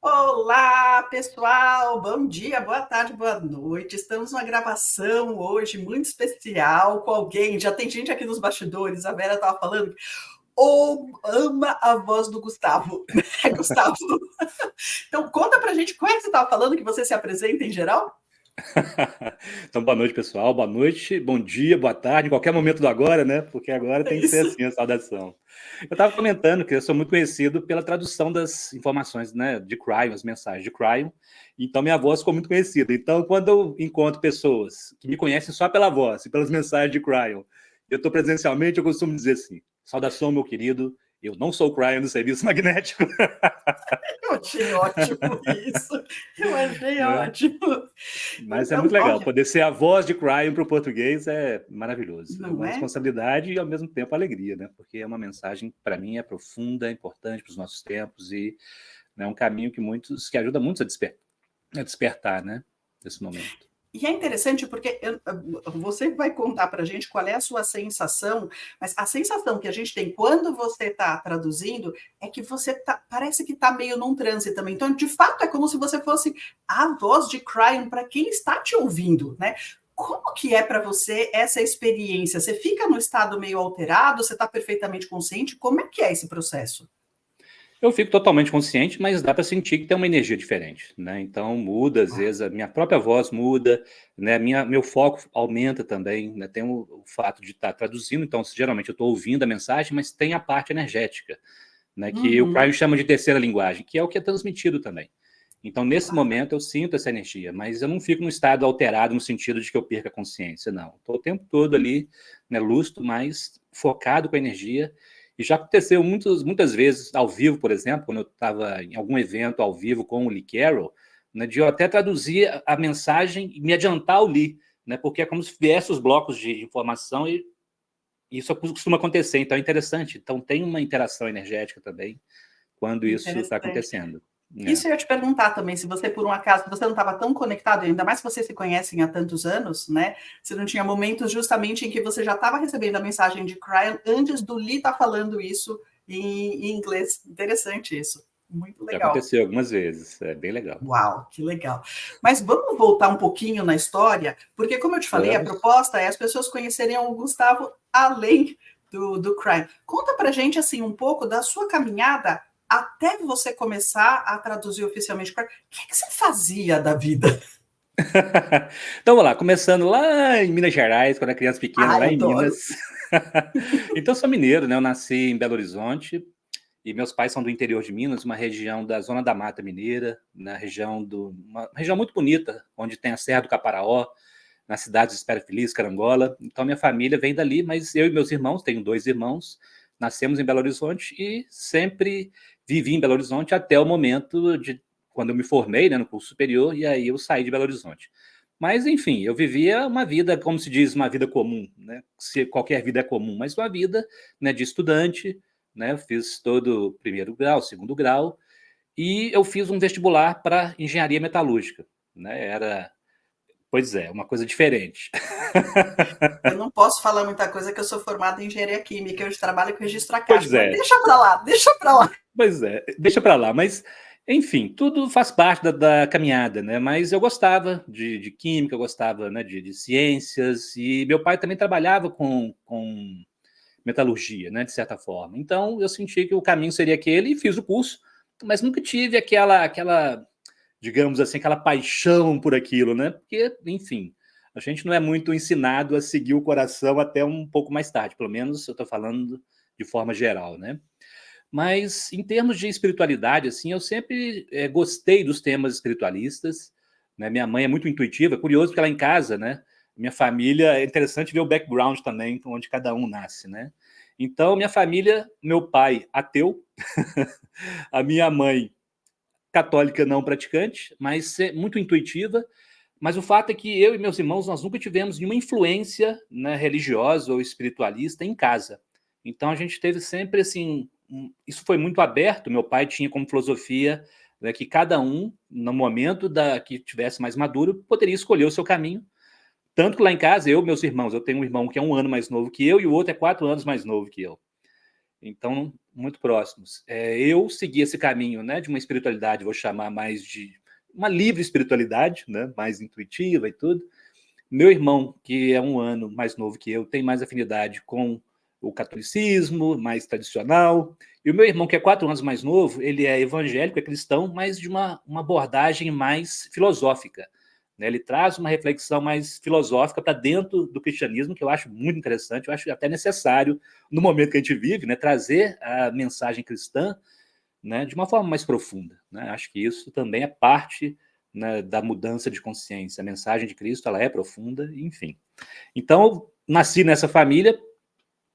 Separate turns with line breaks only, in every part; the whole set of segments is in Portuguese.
Olá, pessoal! Bom dia, boa tarde, boa noite. Estamos numa gravação hoje muito especial com alguém. Já tem gente aqui nos bastidores. A Vera estava falando ou ama a voz do Gustavo. Gustavo. Então, conta pra gente qual é que você estava falando, que você se apresenta em geral?
Então, boa noite, pessoal. Boa noite, bom dia, boa tarde, em qualquer momento do agora, né? Porque agora
É
tem que ser
isso.
assim a saudação. Eu estava comentando que eu sou muito conhecido pela tradução das informações, né, de Cryon, as mensagens de Cryon. Então, minha voz ficou muito conhecida. Então, quando eu encontro pessoas que me conhecem só pela voz e pelas mensagens de Cryon, eu estou presencialmente, eu costumo dizer assim: saudação, meu querido. Eu não sou o Cryon do serviço magnético.
Eu achei ótimo isso. Eu achei
Né?
ótimo.
Mas é muito
Então,
legal.
olha,
Poder ser a voz de Cryon para o português é maravilhoso. É
não
uma
é?
responsabilidade e, ao mesmo tempo, alegria, né? Porque é uma mensagem, para mim, é profunda, é importante para os nossos tempos e é um caminho que ajuda muito a despertar, né? Nesse momento.
E é interessante porque você vai contar para a gente qual é a sua sensação, mas a sensação que a gente tem quando você está traduzindo é que parece que está meio num transe também. Então, de fato, é como se você fosse a voz de Cryon para quem está te ouvindo, né? Como que é para você essa experiência? Você fica no estado meio alterado? Você está perfeitamente consciente? Como é que é esse processo?
Eu fico totalmente consciente, mas dá para sentir que tem uma energia diferente, né? Então muda, às vezes a minha própria voz muda, né? Meu foco aumenta também, né? Tem o fato de estar traduzindo, então geralmente eu estou ouvindo a mensagem, mas tem a parte energética, né? Que o
Uhum,
Cryon chama de terceira linguagem, que é o que é transmitido também. Então nesse
claro.
momento eu sinto essa energia, mas eu não fico no estado alterado no sentido de que eu perca a consciência, não. Estou o tempo todo ali, né? Lúcido, mas focado com a energia. E já aconteceu muitas vezes ao vivo, por exemplo, quando eu estava em algum evento ao vivo com o Lee Carroll, né, de eu até traduzir a mensagem e me adiantar ao Lee, né, porque é como se viesse os blocos de informação e isso costuma acontecer, então é interessante. Então tem uma interação energética também quando isso está
Interessante.
acontecendo. É.
Isso eu ia te perguntar também, se você, por um acaso, você não estava tão conectado, ainda mais se vocês se conhecem há tantos anos, né? Você não tinha momentos justamente em que você já estava recebendo a mensagem de Cryon antes do Lee estar falando isso em inglês. Interessante isso. Muito
Já
legal.
aconteceu algumas vezes, é bem legal.
Uau, que legal. Mas vamos voltar um pouquinho na história, porque, como eu te falei, a
Vamos.
proposta é as pessoas conhecerem o Gustavo além do Crime. Conta pra gente, assim, um pouco da sua caminhada até você começar a traduzir oficialmente Crime. O que você fazia da vida?
Então, vamos lá, começando lá em Minas Gerais, quando era criança pequena,
Ai,
lá em
adoro.
Minas. Então, eu sou mineiro, né? Eu nasci em Belo Horizonte, e meus pais são do interior de Minas, uma região da Zona da Mata Mineira, uma região muito bonita, onde tem a Serra do Caparaó, nas cidades de Espera Feliz, Carangola. Então, minha família vem dali, mas eu e meus irmãos, tenho dois irmãos, nascemos em Belo Horizonte e sempre vivi em Belo Horizonte até o momento de quando eu me formei, né, no curso superior, e aí eu saí de Belo Horizonte. Mas, enfim, eu vivia uma vida, como se diz, uma vida comum, né? Se qualquer vida é comum, mas uma vida, né, de estudante, né? Eu fiz todo o primeiro grau, segundo grau, e eu fiz um vestibular para engenharia metalúrgica, né? Pois é, uma coisa diferente.
Eu não posso falar muita coisa que eu sou formada em engenharia química, eu trabalho com registro
Pois
acástico, mas
é,
deixa pra lá, deixa pra lá.
pois é, deixa para lá, mas enfim, tudo faz parte da caminhada, né? Mas eu gostava de química, eu gostava, né, de ciências, e meu pai também trabalhava com metalurgia, né, de certa forma. Então eu senti que o caminho seria aquele e fiz o curso, mas nunca tive aquela, digamos assim, aquela paixão por aquilo, né? Porque, enfim, a gente não é muito ensinado a seguir o coração até um pouco mais tarde, pelo menos eu estou falando de forma geral, né? Mas em termos de espiritualidade, assim, eu sempre gostei dos temas espiritualistas, né? Minha mãe é muito intuitiva, é curioso porque lá em casa, né? Minha família, é interessante ver o background também, onde cada um nasce, né? Então, minha família, meu pai ateu, a minha mãe católica não praticante, mas muito intuitiva. Mas o fato é que eu e meus irmãos, nós nunca tivemos nenhuma influência, né, religiosa ou espiritualista em casa. Então a gente teve sempre assim, isso foi muito aberto. Meu pai tinha como filosofia, né, que cada um, no momento que tivesse mais maduro, poderia escolher o seu caminho. Tanto que lá em casa, eu e meus irmãos, eu tenho um irmão que é 1 ano mais novo que eu e o outro é 4 anos mais novo que eu. Então, muito próximos. Eu segui esse caminho, né, de uma espiritualidade, vou chamar mais de uma livre espiritualidade, né, mais intuitiva e tudo. Meu irmão, que é 1 ano mais novo que eu, tem mais afinidade com o catolicismo, mais tradicional. E o meu irmão, que é 4 anos mais novo, ele é evangélico, é cristão, mas de uma abordagem mais filosófica, né? Ele traz uma reflexão mais filosófica para dentro do cristianismo, que eu acho muito interessante, eu acho até necessário, no momento que a gente vive, né, trazer a mensagem cristã, né, de uma forma mais profunda, né? Acho que isso também é parte, né, da mudança de consciência. A mensagem de Cristo, ela é profunda, enfim. Então, eu nasci nessa família,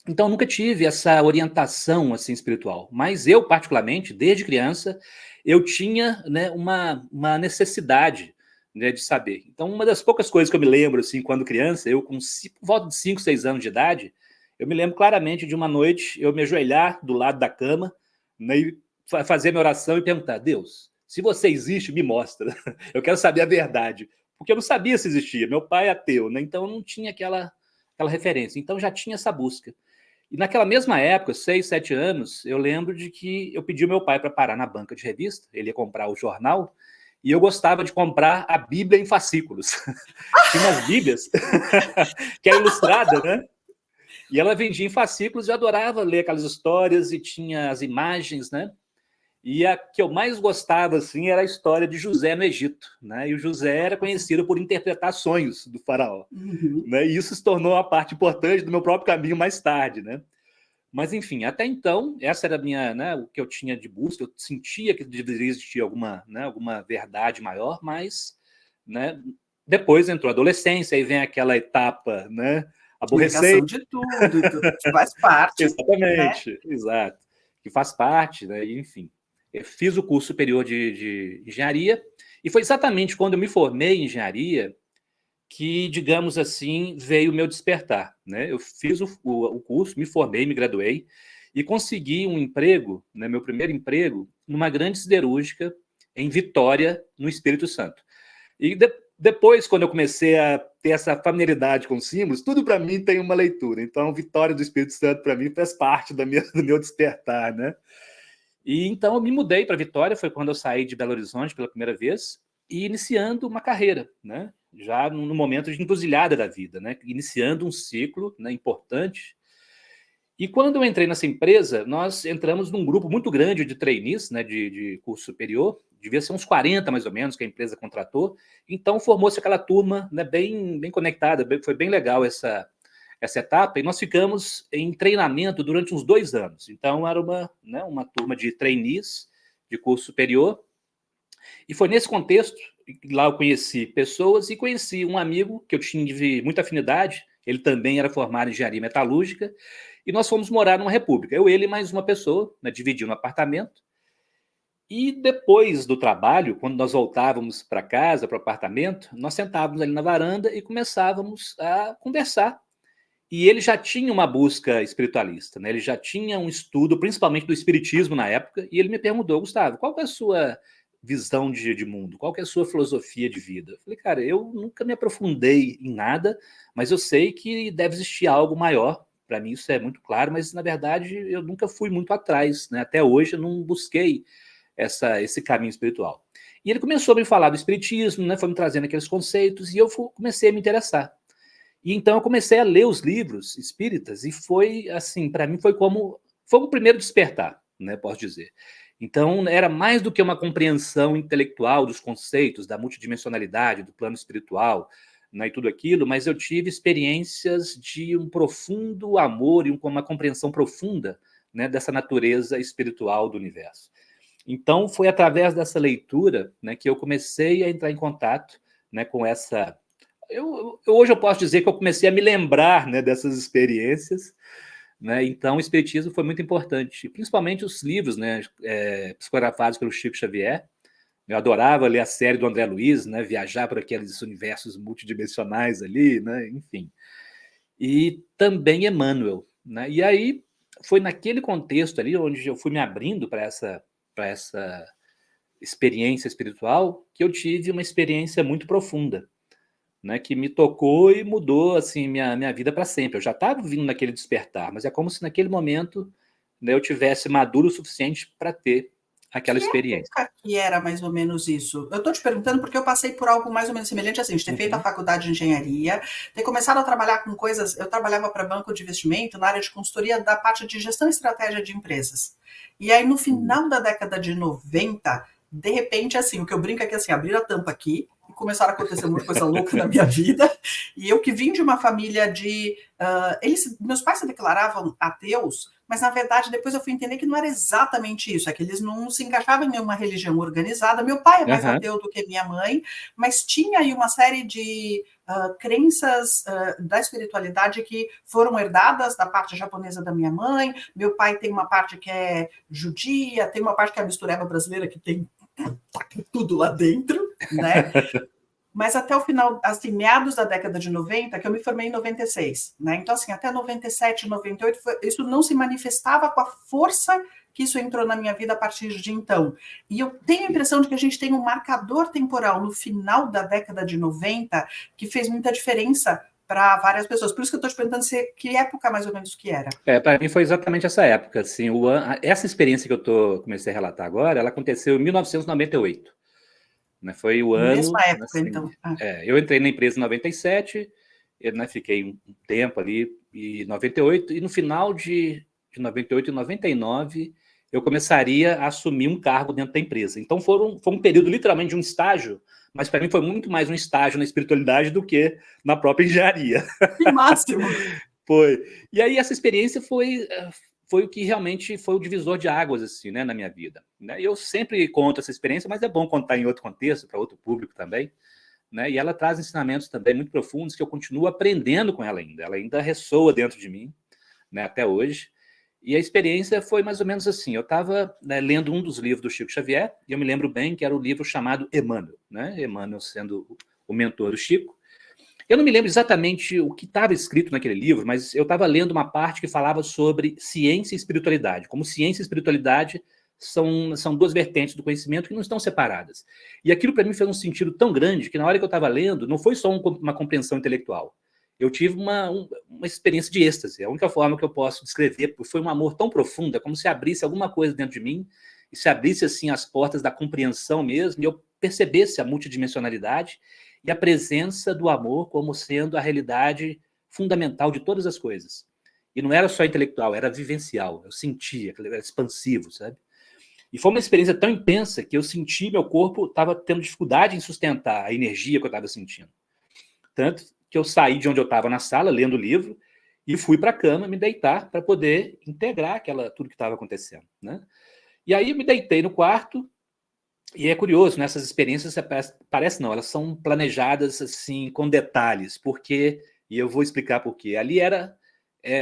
então nunca tive essa orientação assim espiritual. Mas eu, particularmente, desde criança, eu tinha, né, uma necessidade, né, de saber. Então, uma das poucas coisas que eu me lembro, assim, quando criança, eu com por volta de 5, 6 anos de idade, eu me lembro claramente de uma noite eu me ajoelhar do lado da cama, né, e fazer minha oração e perguntar: Deus, se você existe, me mostra. Eu quero saber a verdade. Porque eu não sabia se existia. Meu pai é ateu, né? Então eu não tinha aquela referência. Então já tinha essa busca. E naquela mesma época, 6, 7 anos, eu lembro de que eu pedi ao meu pai para parar na banca de revista, ele ia comprar o jornal, e eu gostava de comprar a Bíblia em fascículos. Tinha umas Bíblias que era ilustrada, né? E ela vendia em fascículos e eu adorava ler aquelas histórias e tinha as imagens, né? E a que eu mais gostava, assim, era a história de José no Egito, né? E o José era conhecido por interpretar sonhos do faraó,
Uhum.
né? E isso se tornou uma parte importante do meu próprio caminho mais tarde, né? Mas, enfim, até então, essa era a minha, né, o que eu tinha de busca. Eu sentia que deveria existir alguma, né, alguma verdade maior, mas, né, depois entrou a adolescência, aí vem aquela etapa, né, aborrecente.
Negação de tudo, faz parte, né?
Exatamente, exato, que faz parte, né, enfim. Eu fiz o curso superior de engenharia, e foi exatamente quando eu me formei em engenharia que, digamos assim, veio o meu despertar, né? Eu fiz o curso, me formei, me graduei e consegui um emprego, né, meu primeiro emprego, numa grande siderúrgica em Vitória, no Espírito Santo. E depois, quando eu comecei a ter essa familiaridade com símbolos, tudo para mim tem uma leitura. Então, Vitória do Espírito Santo, para mim, faz parte do meu despertar, né? E então eu me mudei para Vitória, foi quando eu saí de Belo Horizonte pela primeira vez, e iniciando uma carreira, né? Já no momento de encruzilhada da vida, né? Iniciando um ciclo, né, importante. E quando eu entrei nessa empresa, nós entramos num grupo muito grande de trainees, né, de curso superior, devia ser uns 40 mais ou menos que a empresa contratou, então formou-se aquela turma, né, bem conectada, foi bem legal essa etapa, e nós ficamos em treinamento durante uns 2 anos. Então, era né, uma turma de trainees de curso superior, e foi nesse contexto que lá eu conheci pessoas e conheci um amigo que eu tinha muita afinidade, ele também era formado em engenharia metalúrgica, e nós fomos morar numa república, eu, ele e mais uma pessoa, né, dividindo um apartamento, e depois do trabalho, quando nós voltávamos para casa, para o apartamento, nós sentávamos ali na varanda e começávamos a conversar. E ele já tinha uma busca espiritualista, né? Ele já tinha um estudo, principalmente do espiritismo na época, e ele me perguntou: Gustavo, qual é a sua visão de mundo? Qual é a sua filosofia de vida? Eu falei: cara, eu nunca me aprofundei em nada, mas eu sei que deve existir algo maior. Para mim isso é muito claro, mas na verdade eu nunca fui muito atrás, né? Até hoje eu não busquei esse caminho espiritual. E ele começou a me falar do espiritismo, né? Foi me trazendo aqueles conceitos e eu comecei a me interessar. E então eu comecei a ler os livros espíritas e foi assim, para mim foi o primeiro despertar, né, posso dizer. Então era mais do que uma compreensão intelectual dos conceitos da multidimensionalidade, do plano espiritual, né, e tudo aquilo, mas eu tive experiências de um profundo amor e uma compreensão profunda, né, dessa natureza espiritual do universo. Então foi através dessa leitura, né, que eu comecei a entrar em contato, né, com essa hoje eu posso dizer que eu comecei a me lembrar, né, dessas experiências, né? Então o espiritismo foi muito importante, principalmente os livros, né, psicografados pelo Chico Xavier. Eu adorava ler a série do André Luiz, né, viajar por aqueles universos multidimensionais ali, né, enfim. E também Emmanuel, né? E aí foi naquele contexto ali onde eu fui me abrindo para essa experiência espiritual que eu tive uma experiência muito profunda, né, que me tocou e mudou assim minha vida para sempre. Eu já estava vindo naquele despertar, mas é como se naquele momento, né, eu tivesse maduro o suficiente para ter aquela
Que
experiência.
época que era mais ou menos isso? Eu estou te perguntando porque eu passei por algo mais ou menos semelhante assim, de ter feito a faculdade de engenharia, ter começado a trabalhar com coisas, eu trabalhava para banco de investimento na área de consultoria da parte de gestão e estratégia de empresas. E aí no final da década de 90, de repente, assim, o que eu brinco é que assim, abriram a tampa aqui, e começaram a acontecer muita coisa louca na minha vida, e eu que vim de uma família de... meus pais se declaravam ateus, mas na verdade depois eu fui entender que não era exatamente isso, é que eles não se encaixavam em nenhuma religião organizada. Meu pai é mais ateu do que minha mãe, mas tinha aí uma série de crenças da espiritualidade que foram herdadas da parte japonesa da minha mãe. Meu pai tem uma parte que é judia, tem uma parte que é a mistureba brasileira, que tem tudo lá dentro, né? Mas até o final, assim, meados da década de 90, que eu me formei em 96, né? Então, assim, até 97, 98, isso não se manifestava com a força que isso entrou na minha vida a partir de então. E eu tenho a impressão de que a gente tem um marcador temporal no final da década de 90 que fez muita diferença para várias pessoas. Por isso que eu estou te perguntando que época mais ou menos que era.
Para mim foi exatamente essa época. Assim, essa experiência que eu comecei a relatar agora, ela aconteceu em 1998. Né, foi o ano...
Mesma época,
assim,
então.
eu entrei na empresa em 97, né, fiquei um tempo ali, em 98, e no final de 98 e 99, eu começaria a assumir um cargo dentro da empresa. Então foi um período literalmente de um estágio, mas para mim foi muito mais um estágio na espiritualidade do que na própria engenharia.
Que máximo!
Foi. E aí essa experiência foi o que realmente foi o divisor de águas assim, né, na minha vida. Né? E eu sempre conto essa experiência, mas é bom contar em outro contexto, para outro público também. Né? E ela traz ensinamentos também muito profundos que eu continuo aprendendo com ela ainda. Ela ainda ressoa dentro de mim, né, até hoje. E a experiência foi mais ou menos assim. Eu estava, né, lendo um dos livros do Chico Xavier, e eu me lembro bem que era o livro chamado Emmanuel, né? Emmanuel sendo o mentor do Chico. Eu não me lembro exatamente o que estava escrito naquele livro, mas eu estava lendo uma parte que falava sobre ciência e espiritualidade, como ciência e espiritualidade são duas vertentes do conhecimento que não estão separadas. E aquilo para mim fez um sentido tão grande que na hora que eu estava lendo, não foi só uma compreensão intelectual. Eu tive uma experiência de êxtase. A única forma que eu posso descrever foi um amor tão profundo, é como se abrisse alguma coisa dentro de mim e se abrisse assim as portas da compreensão mesmo, e eu percebesse a multidimensionalidade e a presença do amor como sendo a realidade fundamental de todas as coisas. E não era só intelectual, era vivencial. Eu sentia, era expansivo, sabe? E foi uma experiência tão intensa que eu senti meu corpo estava tendo dificuldade em sustentar a energia que eu estava sentindo. Tanto que eu saí de onde eu estava na sala, lendo o livro, e fui para a cama me deitar para poder integrar tudo que estava acontecendo. Né? E aí eu me deitei no quarto, e é curioso, né? Essas experiências parece não, elas são planejadas assim com detalhes, porque, e eu vou explicar por quê. Ali era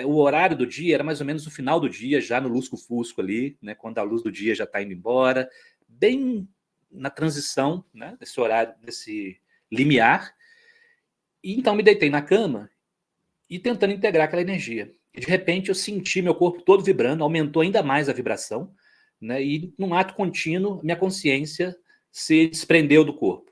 o horário do dia, era mais ou menos o final do dia, já no lusco-fusco ali, né? Quando a luz do dia já está indo embora, bem na transição, né? Desse horário, desse limiar. E então me deitei na cama e tentando integrar aquela energia. E de repente eu senti meu corpo todo vibrando, aumentou ainda mais a vibração, né? E num ato contínuo, minha consciência se desprendeu do corpo.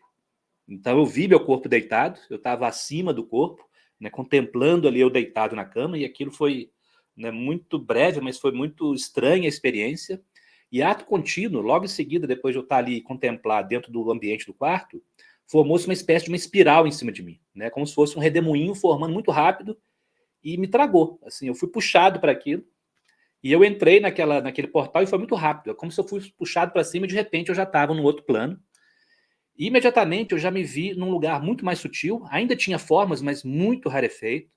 Então eu vi meu corpo deitado, eu estava acima do corpo, né, contemplando ali eu deitado na cama, e aquilo foi, né, muito breve, mas foi muito estranha a experiência. E ato contínuo, logo em seguida, depois de eu estar ali contemplar dentro do ambiente do quarto, formou-se uma espécie de uma espiral em cima de mim, né, como se fosse um redemoinho formando muito rápido e me tragou. Assim, eu fui puxado para aquilo. E eu entrei naquele portal e foi muito rápido. É como se eu fosse puxado para cima e de repente eu já estava num outro plano. E imediatamente eu já me vi num lugar muito mais sutil. Ainda tinha formas, mas muito rarefeito.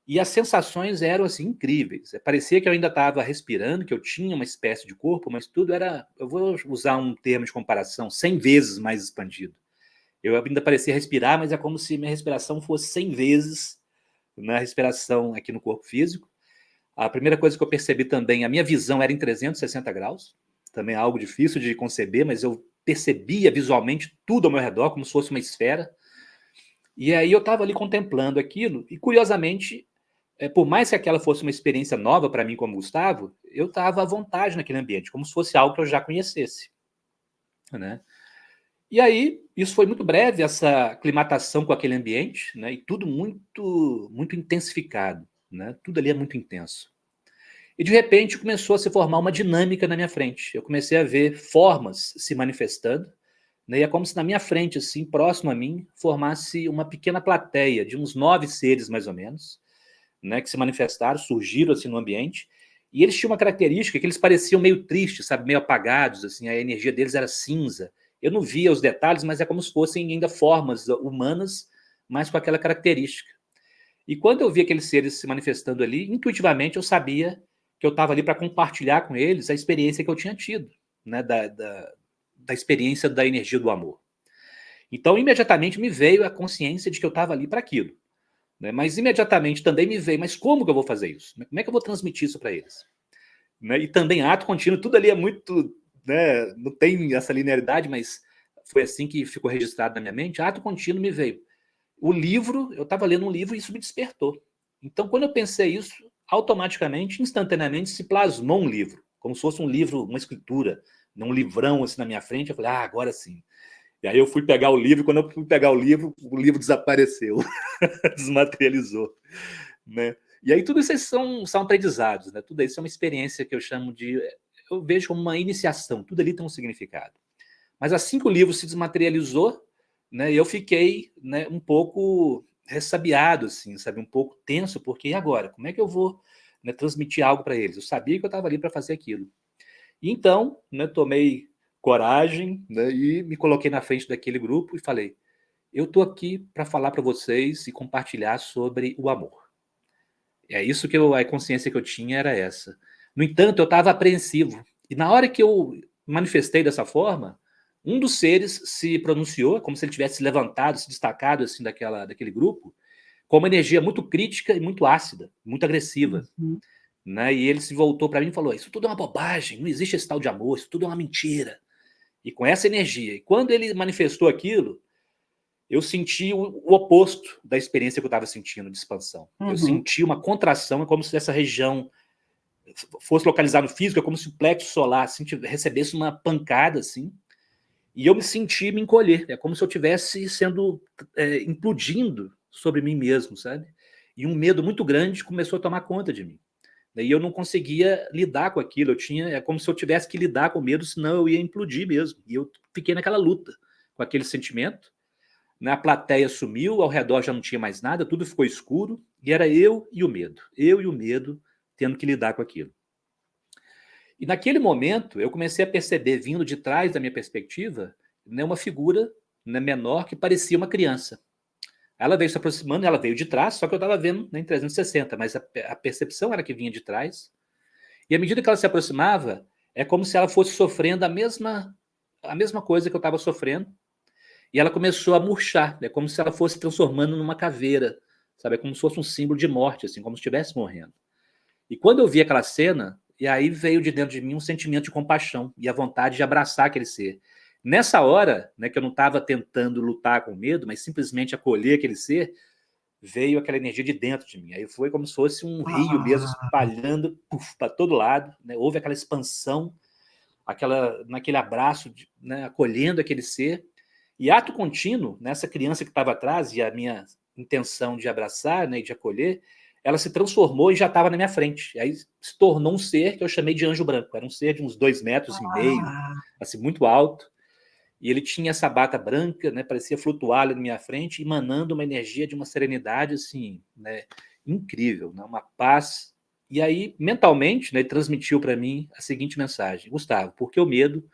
E as sensações eram assim incríveis. Parecia que eu ainda estava respirando, que eu tinha uma espécie de corpo, mas tudo era, eu vou usar um termo de comparação, 100 vezes mais expandido. Eu ainda parecia respirar, mas é como se minha respiração fosse 100 vezes na respiração aqui no corpo físico. A primeira coisa que eu percebi também, a minha visão era em 360 graus, também é algo difícil de conceber, mas eu percebia visualmente tudo ao meu redor, como se fosse uma esfera. E aí eu estava ali contemplando aquilo, e curiosamente, por mais que aquela fosse uma experiência nova para mim como Gustavo, eu estava à vontade naquele ambiente, como se fosse algo que eu já conhecesse. Né? E aí, isso foi muito breve, essa aclimatação com aquele ambiente, né? E tudo muito, muito intensificado. Né? Tudo ali é muito intenso. E, de repente, começou a se formar uma dinâmica na minha frente. Eu comecei a ver formas se manifestando, né? E é como se na minha frente, assim, próximo a mim, formasse uma pequena plateia de uns 9 seres, mais ou menos, né, que se manifestaram, surgiram assim no ambiente, e eles tinham uma característica que eles pareciam meio tristes, sabe, meio apagados, assim, a energia deles era cinza. Eu não via os detalhes, mas é como se fossem ainda formas humanas, mas com aquela característica. E quando eu vi aqueles seres se manifestando ali, intuitivamente eu sabia que eu estava ali para compartilhar com eles a experiência que eu tinha tido, né, da experiência da energia do amor. Então, imediatamente me veio a consciência de que eu estava ali para aquilo. Né? Mas imediatamente também me veio, mas como que eu vou fazer isso? Como é que eu vou transmitir isso para eles? Né? E também ato contínuo, tudo ali é muito, né? Não tem essa linearidade, mas foi assim que ficou registrado na minha mente. Ato contínuo me veio. O livro, eu estava lendo um livro e isso me despertou. Então, quando eu pensei isso, automaticamente, instantaneamente, se plasmou um livro, como se fosse um livro, uma escritura, um livrão assim na minha frente. Eu falei, agora sim. E aí eu fui pegar o livro, e quando eu fui pegar o livro desapareceu, desmaterializou, né? E aí tudo isso são aprendizados, né? Tudo isso é uma experiência que eu chamo de... Eu vejo como uma iniciação, tudo ali tem um significado. Mas assim que o livro se desmaterializou, né, eu fiquei, né, um pouco ressabiado, assim, sabe? Um pouco tenso, porque e agora? Como é que eu vou, né, transmitir algo para eles? Eu sabia que eu estava ali para fazer aquilo. E então, né, tomei coragem, né, e me coloquei na frente daquele grupo e falei, eu estou aqui para falar para vocês e compartilhar sobre o amor. É isso que a consciência que eu tinha era essa. No entanto, eu estava apreensivo. E na hora que eu manifestei dessa forma, um dos seres se pronunciou, como se ele tivesse se levantado, se destacado assim daquele grupo, com uma energia muito crítica e muito ácida, muito agressiva.
Uhum.
Né? E ele se voltou para mim e falou, isso tudo é uma bobagem, não existe esse tal de amor, isso tudo é uma mentira. E com essa energia. E quando ele manifestou aquilo, eu senti o oposto da experiência que eu estava sentindo de expansão. Eu senti uma contração, é como se essa região fosse localizada no físico, é como se o plexo solar assim, recebesse uma pancada, assim, e eu me senti me encolher. É como se eu estivesse sendo implodindo sobre mim mesmo, sabe? E um medo muito grande começou a tomar conta de mim. E eu não conseguia lidar com aquilo. É como se eu tivesse que lidar com o medo, senão eu ia implodir mesmo. E eu fiquei naquela luta com aquele sentimento. A plateia sumiu, ao redor já não tinha mais nada, tudo ficou escuro, e era eu e o medo tendo que lidar com aquilo. E naquele momento, eu comecei a perceber, vindo de trás da minha perspectiva, né, uma figura, né, menor que parecia uma criança. Ela veio se aproximando, ela veio de trás, só que eu estava vendo, né, em 360, mas a percepção era que vinha de trás. E à medida que ela se aproximava, é como se ela fosse sofrendo a mesma coisa que eu estava sofrendo, e ela começou a murchar, é como se ela fosse transformando numa caveira, sabe? É como se fosse um símbolo de morte, assim, como se estivesse morrendo. E quando eu vi aquela cena, e aí veio de dentro de mim um sentimento de compaixão e a vontade de abraçar aquele ser. Nessa hora, né, que eu não estava tentando lutar com medo, mas simplesmente acolher aquele ser, veio aquela energia de dentro de mim. Aí foi como se fosse um rio mesmo espalhando para todo lado, né? Houve aquela expansão, naquele abraço, né, acolhendo aquele ser. E ato contínuo, nessa criança que estava atrás, e a minha intenção de abraçar, né, e de acolher, ela se transformou e já estava na minha frente. Aí se tornou um ser que eu chamei de anjo branco. Era um ser de uns 2,5 metros, assim, muito alto. E ele tinha essa bata branca, né, parecia flutuar ali na minha frente, emanando uma energia de uma serenidade assim, né, incrível, né, uma paz. E aí, mentalmente, né, ele transmitiu para mim a seguinte mensagem: Gustavo, por que o medo,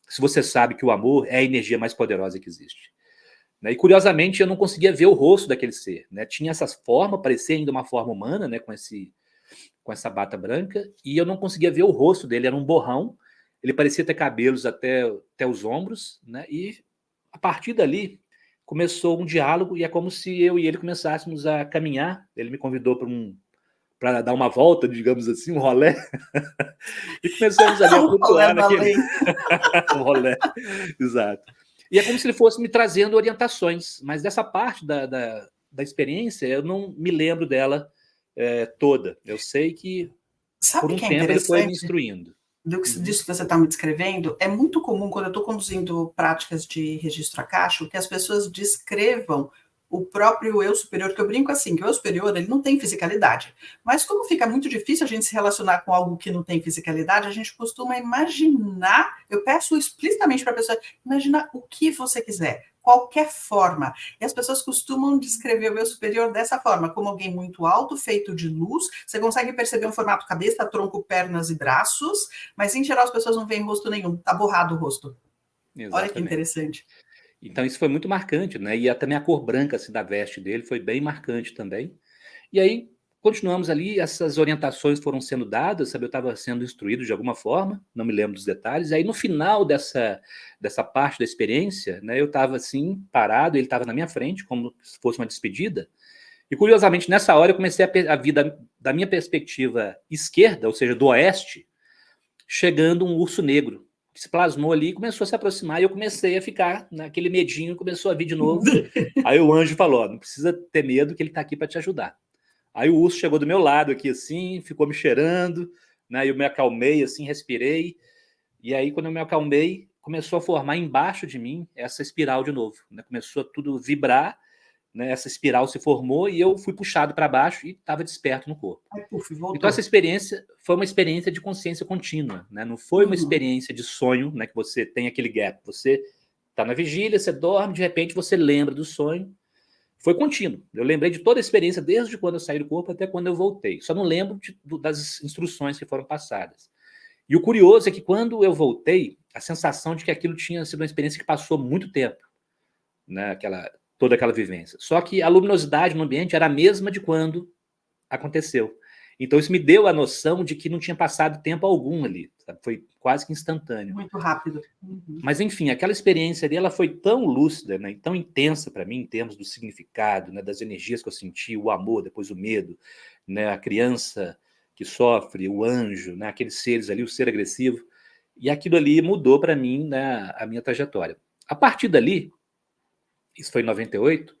se você sabe que o amor é a energia mais poderosa que existe? Né? E curiosamente eu não conseguia ver o rosto daquele ser, né? Tinha essa forma, parecia ainda uma forma humana, né? Com essa bata branca, e eu não conseguia ver o rosto dele, era um borrão, ele parecia ter cabelos até os ombros, né? E a partir dali começou um diálogo, e é como se eu e ele começássemos a caminhar. Ele me convidou para dar uma volta, digamos assim, um rolê, e começamos ali a flutuar naquele um rolê, exato. E é como se ele fosse me trazendo orientações, mas dessa parte da experiência eu não me lembro dela toda. Eu sei que por
Sabe o
um
que é
tempo ele foi me
interessante
instruindo.
disso que você está me descrevendo? É muito comum, quando eu estou conduzindo práticas de registro akáshico, que as pessoas descrevam o próprio eu superior, que eu brinco assim, que o eu superior, ele não tem fisicalidade. Mas como fica muito difícil a gente se relacionar com algo que não tem fisicalidade, a gente costuma imaginar, eu peço explicitamente para a pessoa, imaginar o que você quiser, qualquer forma. E as pessoas costumam descrever o eu superior dessa forma, como alguém muito alto, feito de luz, você consegue perceber um formato cabeça, tronco, pernas e braços, mas em geral as pessoas não veem rosto nenhum, tá borrado o rosto. Olha que
Exatamente.
interessante.
Então isso foi muito marcante, né? E também a cor branca assim, da veste dele foi bem marcante também. E aí continuamos ali, essas orientações foram sendo dadas, sabe? Eu estava sendo instruído de alguma forma, não me lembro dos detalhes. E aí no final dessa parte da experiência, né? Eu estava assim parado, ele estava na minha frente, como se fosse uma despedida. E curiosamente nessa hora eu comecei a vida da minha perspectiva esquerda, ou seja, do oeste, chegando um urso negro que se plasmou ali, começou a se aproximar e eu comecei a ficar naquele medinho, começou a vir de novo. Aí o anjo falou: ó, não precisa ter medo que ele está aqui para te ajudar. Aí o urso chegou do meu lado aqui assim, ficou me cheirando, né? Eu me acalmei assim, respirei. E aí quando eu me acalmei, começou a formar embaixo de mim essa espiral de novo, né? Começou a tudo vibrar, né? Essa espiral se formou e eu fui puxado para baixo e estava desperto no corpo.
Ai, puf,
Então essa
voltou.
experiência foi uma experiência de consciência contínua, né? Não foi uma
Uhum.
experiência de sonho, né? Que você tem aquele gap, você está na vigília, você dorme, de repente você lembra do sonho. Foi contínuo. Eu lembrei de toda a experiência, desde quando eu saí do corpo até quando eu voltei. Só não lembro das instruções que foram passadas. E o curioso é que quando eu voltei, a sensação de que aquilo tinha sido uma experiência que passou muito tempo, né? Toda aquela vivência. Só que a luminosidade no ambiente era a mesma de quando aconteceu. Então isso me deu a noção de que não tinha passado tempo algum ali, sabe? Foi quase que instantâneo.
Muito rápido. Uhum.
Mas enfim, aquela experiência ali, ela foi tão lúcida, né, e tão intensa para mim em termos do significado, né, das energias que eu senti, o amor, depois o medo, né, a criança que sofre, o anjo, né, aqueles seres ali, o ser agressivo, e aquilo ali mudou para mim, né, a minha trajetória. A partir dali, isso foi em 98,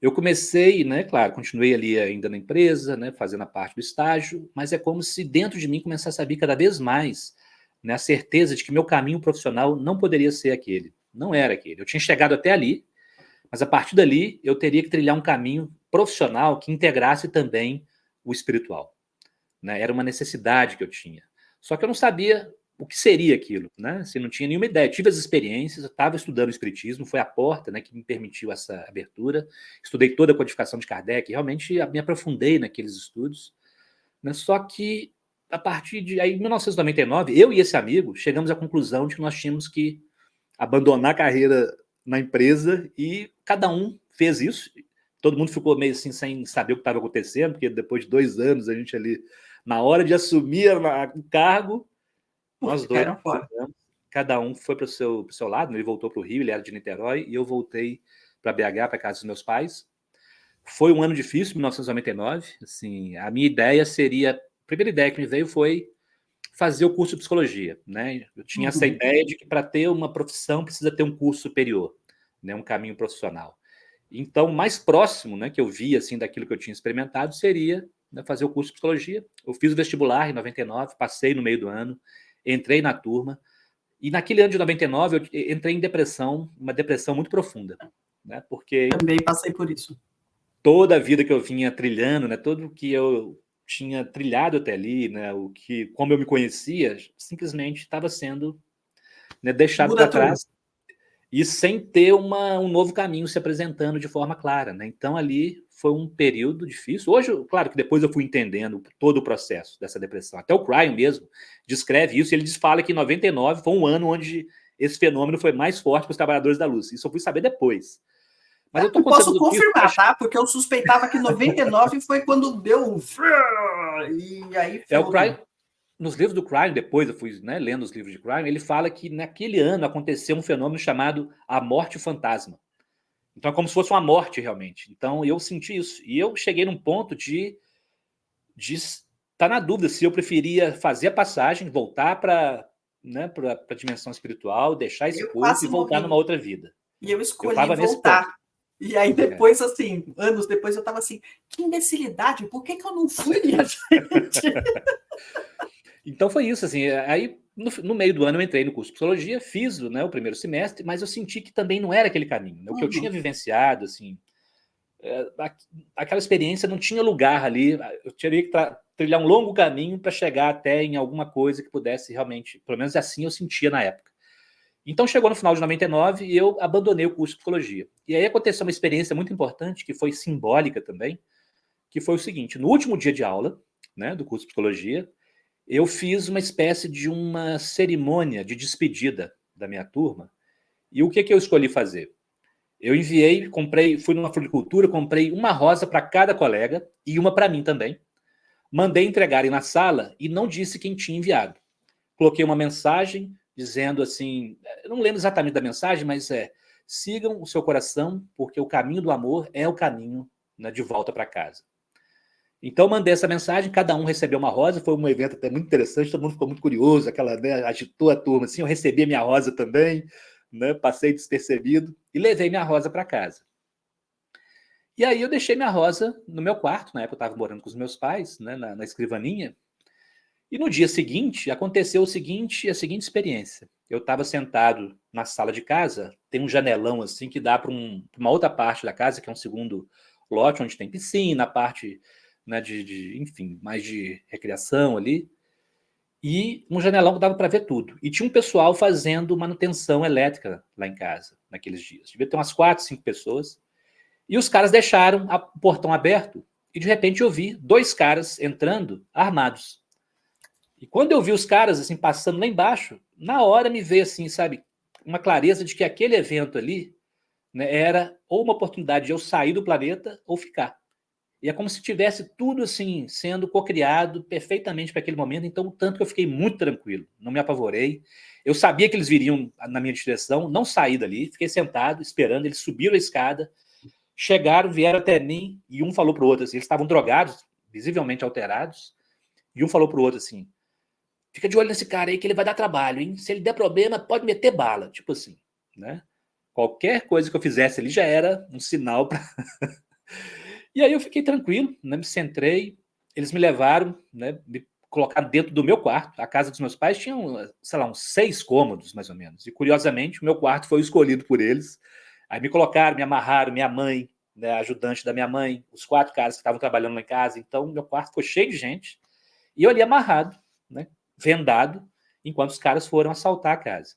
eu comecei, né, claro, continuei ali ainda na empresa, né, fazendo a parte do estágio, mas é como se dentro de mim começasse a vir cada vez mais, né, a certeza de que meu caminho profissional não poderia ser aquele, não era aquele. Eu tinha chegado até ali, mas a partir dali eu teria que trilhar um caminho profissional que integrasse também o espiritual, né? Era uma necessidade que eu tinha. Só que eu não sabia o que seria aquilo, né? Assim, não tinha nenhuma ideia. Tive as experiências, eu estava estudando o espiritismo, foi a porta, né, que me permitiu essa abertura. Estudei toda a codificação de Kardec, realmente me aprofundei naqueles estudos, né? Só que a partir de aí, em 1999, eu e esse amigo chegamos à conclusão de que nós tínhamos que abandonar a carreira na empresa e cada um fez isso. Todo mundo ficou meio assim sem saber o que estava acontecendo, porque depois de 2 anos a gente ali, na hora de assumir o cargo, nós
Puf,
dois
caíram fora.
chegamos, cada um foi para o seu lado, ele voltou para o Rio, ele era de Niterói, e eu voltei para BH, para casa dos meus pais. Foi um ano difícil, 1999. Assim, a minha ideia seria, a primeira ideia que me veio foi fazer o curso de psicologia, né? Eu tinha essa
Uhum.
ideia de que para ter uma profissão precisa ter um curso superior, né? Um caminho profissional. Então, mais próximo, né, que eu via assim daquilo que eu tinha experimentado seria, né, fazer o curso de psicologia. Eu fiz o vestibular em 99, passei no meio do ano, entrei na turma e naquele ano de 99 eu entrei em depressão, uma depressão muito profunda, né? Porque
Também passei por isso.
toda a vida que eu vinha trilhando, né, tudo que eu tinha trilhado até ali, né, como eu me conhecia, simplesmente estava sendo, né, deixado
Muda
para
tudo.
trás e sem ter um novo caminho se apresentando de forma clara, né? Então ali foi um período difícil. Hoje, claro que depois eu fui entendendo todo o processo dessa depressão. Até o Cryon mesmo descreve isso. Ele fala que 99 foi um ano onde esse fenômeno foi mais forte para os trabalhadores da luz. Isso eu fui saber depois. Mas eu estou
Eu
contando
posso
tudo isso.
confirmar, tá? Porque eu suspeitava que 99 foi quando deu um... E aí
É o
ferrou
Cryon,
tudo.
nos livros do Crime, depois eu fui, né, lendo os livros de Crime, ele fala que naquele ano aconteceu um fenômeno chamado a morte fantasma. Então é como se fosse uma morte realmente. Então eu senti isso. E eu cheguei num ponto de estar na dúvida se eu preferia fazer a passagem, voltar para, né, para a dimensão espiritual, deixar esse
Eu
corpo e
quase
voltar numa
morri.
outra vida.
E eu
Eu
escolhi
estava nesse ponto.
voltar. E aí
É.
depois, assim, anos depois, eu estava assim, que imbecilidade, por que eu não fui, minha gente?
Então foi isso, assim, aí no meio do ano eu entrei no curso de psicologia, fiz, né, o primeiro semestre, mas eu senti que também não era aquele caminho, né? O que eu tinha
Uhum.
vivenciado, assim, aquela experiência não tinha lugar ali, eu teria que trilhar um longo caminho para chegar até em alguma coisa que pudesse realmente, pelo menos assim eu sentia na época. Então chegou no final de 99 e eu abandonei o curso de psicologia. E aí aconteceu uma experiência muito importante, que foi simbólica também, que foi o seguinte: no último dia de aula, né, do curso de psicologia, eu fiz uma espécie de uma cerimônia de despedida da minha turma. E o que eu escolhi fazer? Eu enviei, fui numa floricultura, comprei uma rosa para cada colega e uma para mim também. Mandei entregarem na sala e não disse quem tinha enviado. Coloquei uma mensagem dizendo assim, eu não lembro exatamente da mensagem, mas sigam o seu coração, porque o caminho do amor é o caminho, né, de volta para casa. Então mandei essa mensagem, cada um recebeu uma rosa, foi um evento até muito interessante, todo mundo ficou muito curioso, né, agitou a turma assim, eu recebi a minha rosa também, né, passei despercebido e levei minha rosa para casa. E aí eu deixei minha rosa no meu quarto, na época eu estava morando com os meus pais, né, na escrivaninha, e no dia seguinte aconteceu a seguinte experiência. Eu estava sentado na sala de casa, tem um janelão assim que dá para uma outra parte da casa, que é um segundo lote, onde tem piscina, a parte, né, enfim, mais de recreação ali, e um janelão que dava para ver tudo. E tinha um pessoal fazendo manutenção elétrica lá em casa, naqueles dias. Devia ter umas 4, 5 pessoas. E os caras deixaram o portão aberto e, de repente, eu vi 2 caras entrando armados. E quando eu vi os caras assim passando lá embaixo, na hora me veio assim, sabe, uma clareza de que aquele evento ali, né, era ou uma oportunidade de eu sair do planeta ou ficar. E é como se tivesse tudo assim sendo cocriado perfeitamente para aquele momento, então tanto que eu fiquei muito tranquilo, não me apavorei. Eu sabia que eles viriam na minha direção, não saí dali, fiquei sentado esperando, eles subiram a escada, chegaram, vieram até mim e um falou para o outro assim, eles estavam drogados, visivelmente alterados, e um falou para o outro assim: fica de olho nesse cara aí que ele vai dar trabalho, hein? Se ele der problema, pode meter bala. Tipo assim, né? Qualquer coisa que eu fizesse ali já era um sinal para. E aí eu fiquei tranquilo, né? Me centrei, eles me levaram, né? Me colocaram dentro do meu quarto. A casa dos meus pais tinha, sei lá, uns 6 cômodos, mais ou menos. E curiosamente, o meu quarto foi escolhido por eles. Aí me colocaram, me amarraram, minha mãe, né, a ajudante da minha mãe, os 4 caras que estavam trabalhando lá em casa. Então, meu quarto ficou cheio de gente. E eu ali amarrado, né? Vendado, enquanto os caras foram assaltar a casa.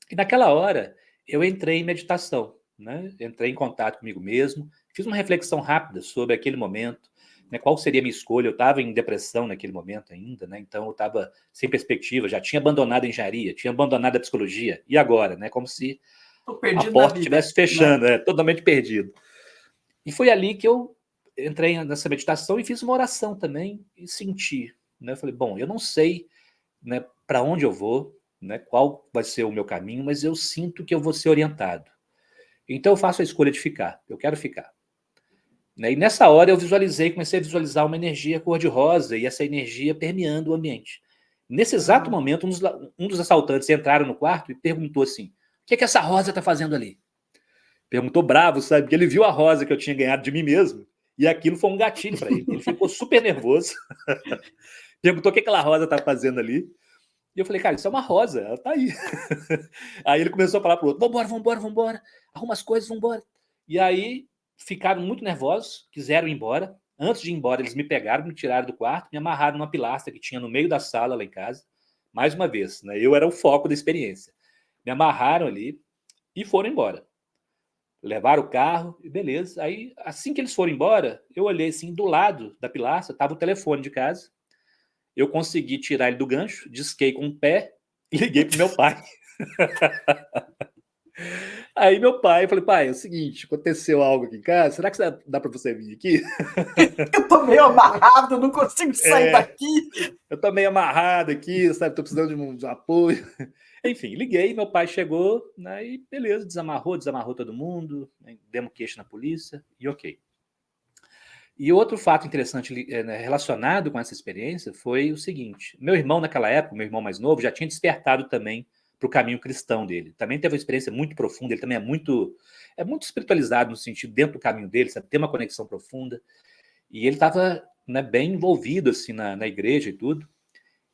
E naquela hora, eu entrei em meditação, né? Entrei em contato comigo mesmo, fiz uma reflexão rápida sobre aquele momento, né? Qual seria a minha escolha. Eu estava em depressão naquele momento ainda, né? Então eu estava sem perspectiva, já tinha abandonado a engenharia, tinha abandonado a psicologia, e agora, né? Como se a porta estivesse fechando, né? Totalmente perdido. E foi ali que eu entrei nessa meditação e fiz uma oração também e senti, né? Eu falei, bom, eu não sei, né, para onde eu vou, né, qual vai ser o meu caminho, mas eu sinto que eu vou ser orientado. Então eu faço a escolha de ficar, eu quero ficar. Né? E nessa hora eu comecei a visualizar uma energia cor-de-rosa e essa energia permeando o ambiente. Nesse exato momento, um dos assaltantes entraram no quarto e perguntou assim: o que é que essa rosa está fazendo ali? Perguntou bravo, sabe? Porque ele viu a rosa que eu tinha ganhado de mim mesmo e aquilo foi um gatilho para ele. Ele ficou super nervoso. Perguntou o que aquela rosa está fazendo ali. E eu falei, cara, isso é uma rosa, ela tá aí. Aí ele começou a falar pro outro: vambora, arruma as coisas, vambora. E aí ficaram muito nervosos, quiseram ir embora. Antes de ir embora, eles me pegaram, me tiraram do quarto, me amarraram numa pilastra que tinha no meio da sala lá em casa. Mais uma vez, né? Eu era o foco da experiência. Me amarraram ali e foram embora. Levaram o carro e beleza. Aí, assim que eles foram embora, eu olhei assim, do lado da pilastra, estava o telefone de casa. Eu consegui tirar ele do gancho, disquei com o pé e liguei pro meu pai. Aí meu pai, eu falei, pai, é o seguinte, aconteceu algo aqui em casa, será que dá para você vir aqui?
Eu tô meio amarrado, não consigo sair daqui.
Eu tô meio amarrado aqui, sabe, tô precisando de um apoio. Enfim, liguei, meu pai chegou, né, e beleza, desamarrou todo mundo, né, demos queixa na polícia e ok. E outro fato interessante né, relacionado com essa experiência foi o seguinte: meu irmão, naquela época, meu irmão mais novo, já tinha despertado também para o caminho cristão dele. Também teve uma experiência muito profunda, ele também é muito espiritualizado no sentido, dentro do caminho dele, sabe, tem uma conexão profunda. E ele estava, né, bem envolvido assim, na igreja e tudo.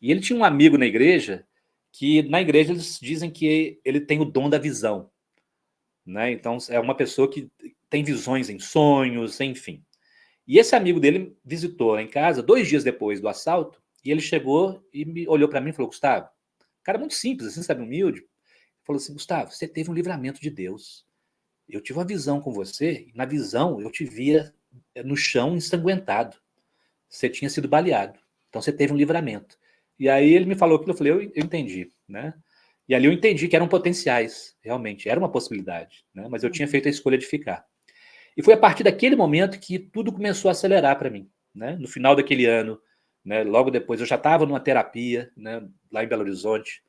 E ele tinha um amigo na igreja, que na igreja eles dizem que ele tem o dom da visão. Né? Então, é uma pessoa que tem visões em sonhos, enfim. E esse amigo dele visitou lá em casa 2 dias depois do assalto, e ele chegou e olhou para mim e falou: Gustavo, cara muito simples, assim, sabe, humilde, falou assim: Gustavo, você teve um livramento de Deus. Eu tive uma visão com você, e na visão eu te via no chão ensanguentado. Você tinha sido baleado. Então você teve um livramento. E aí ele me falou aquilo, eu falei, eu entendi, né? E ali eu entendi que eram potenciais, realmente, era uma possibilidade, né? Mas eu tinha feito a escolha de ficar. E foi a partir daquele momento que tudo começou a acelerar para mim, né? No final daquele ano, né? Logo depois, eu já estava numa terapia, né? Lá em Belo Horizonte.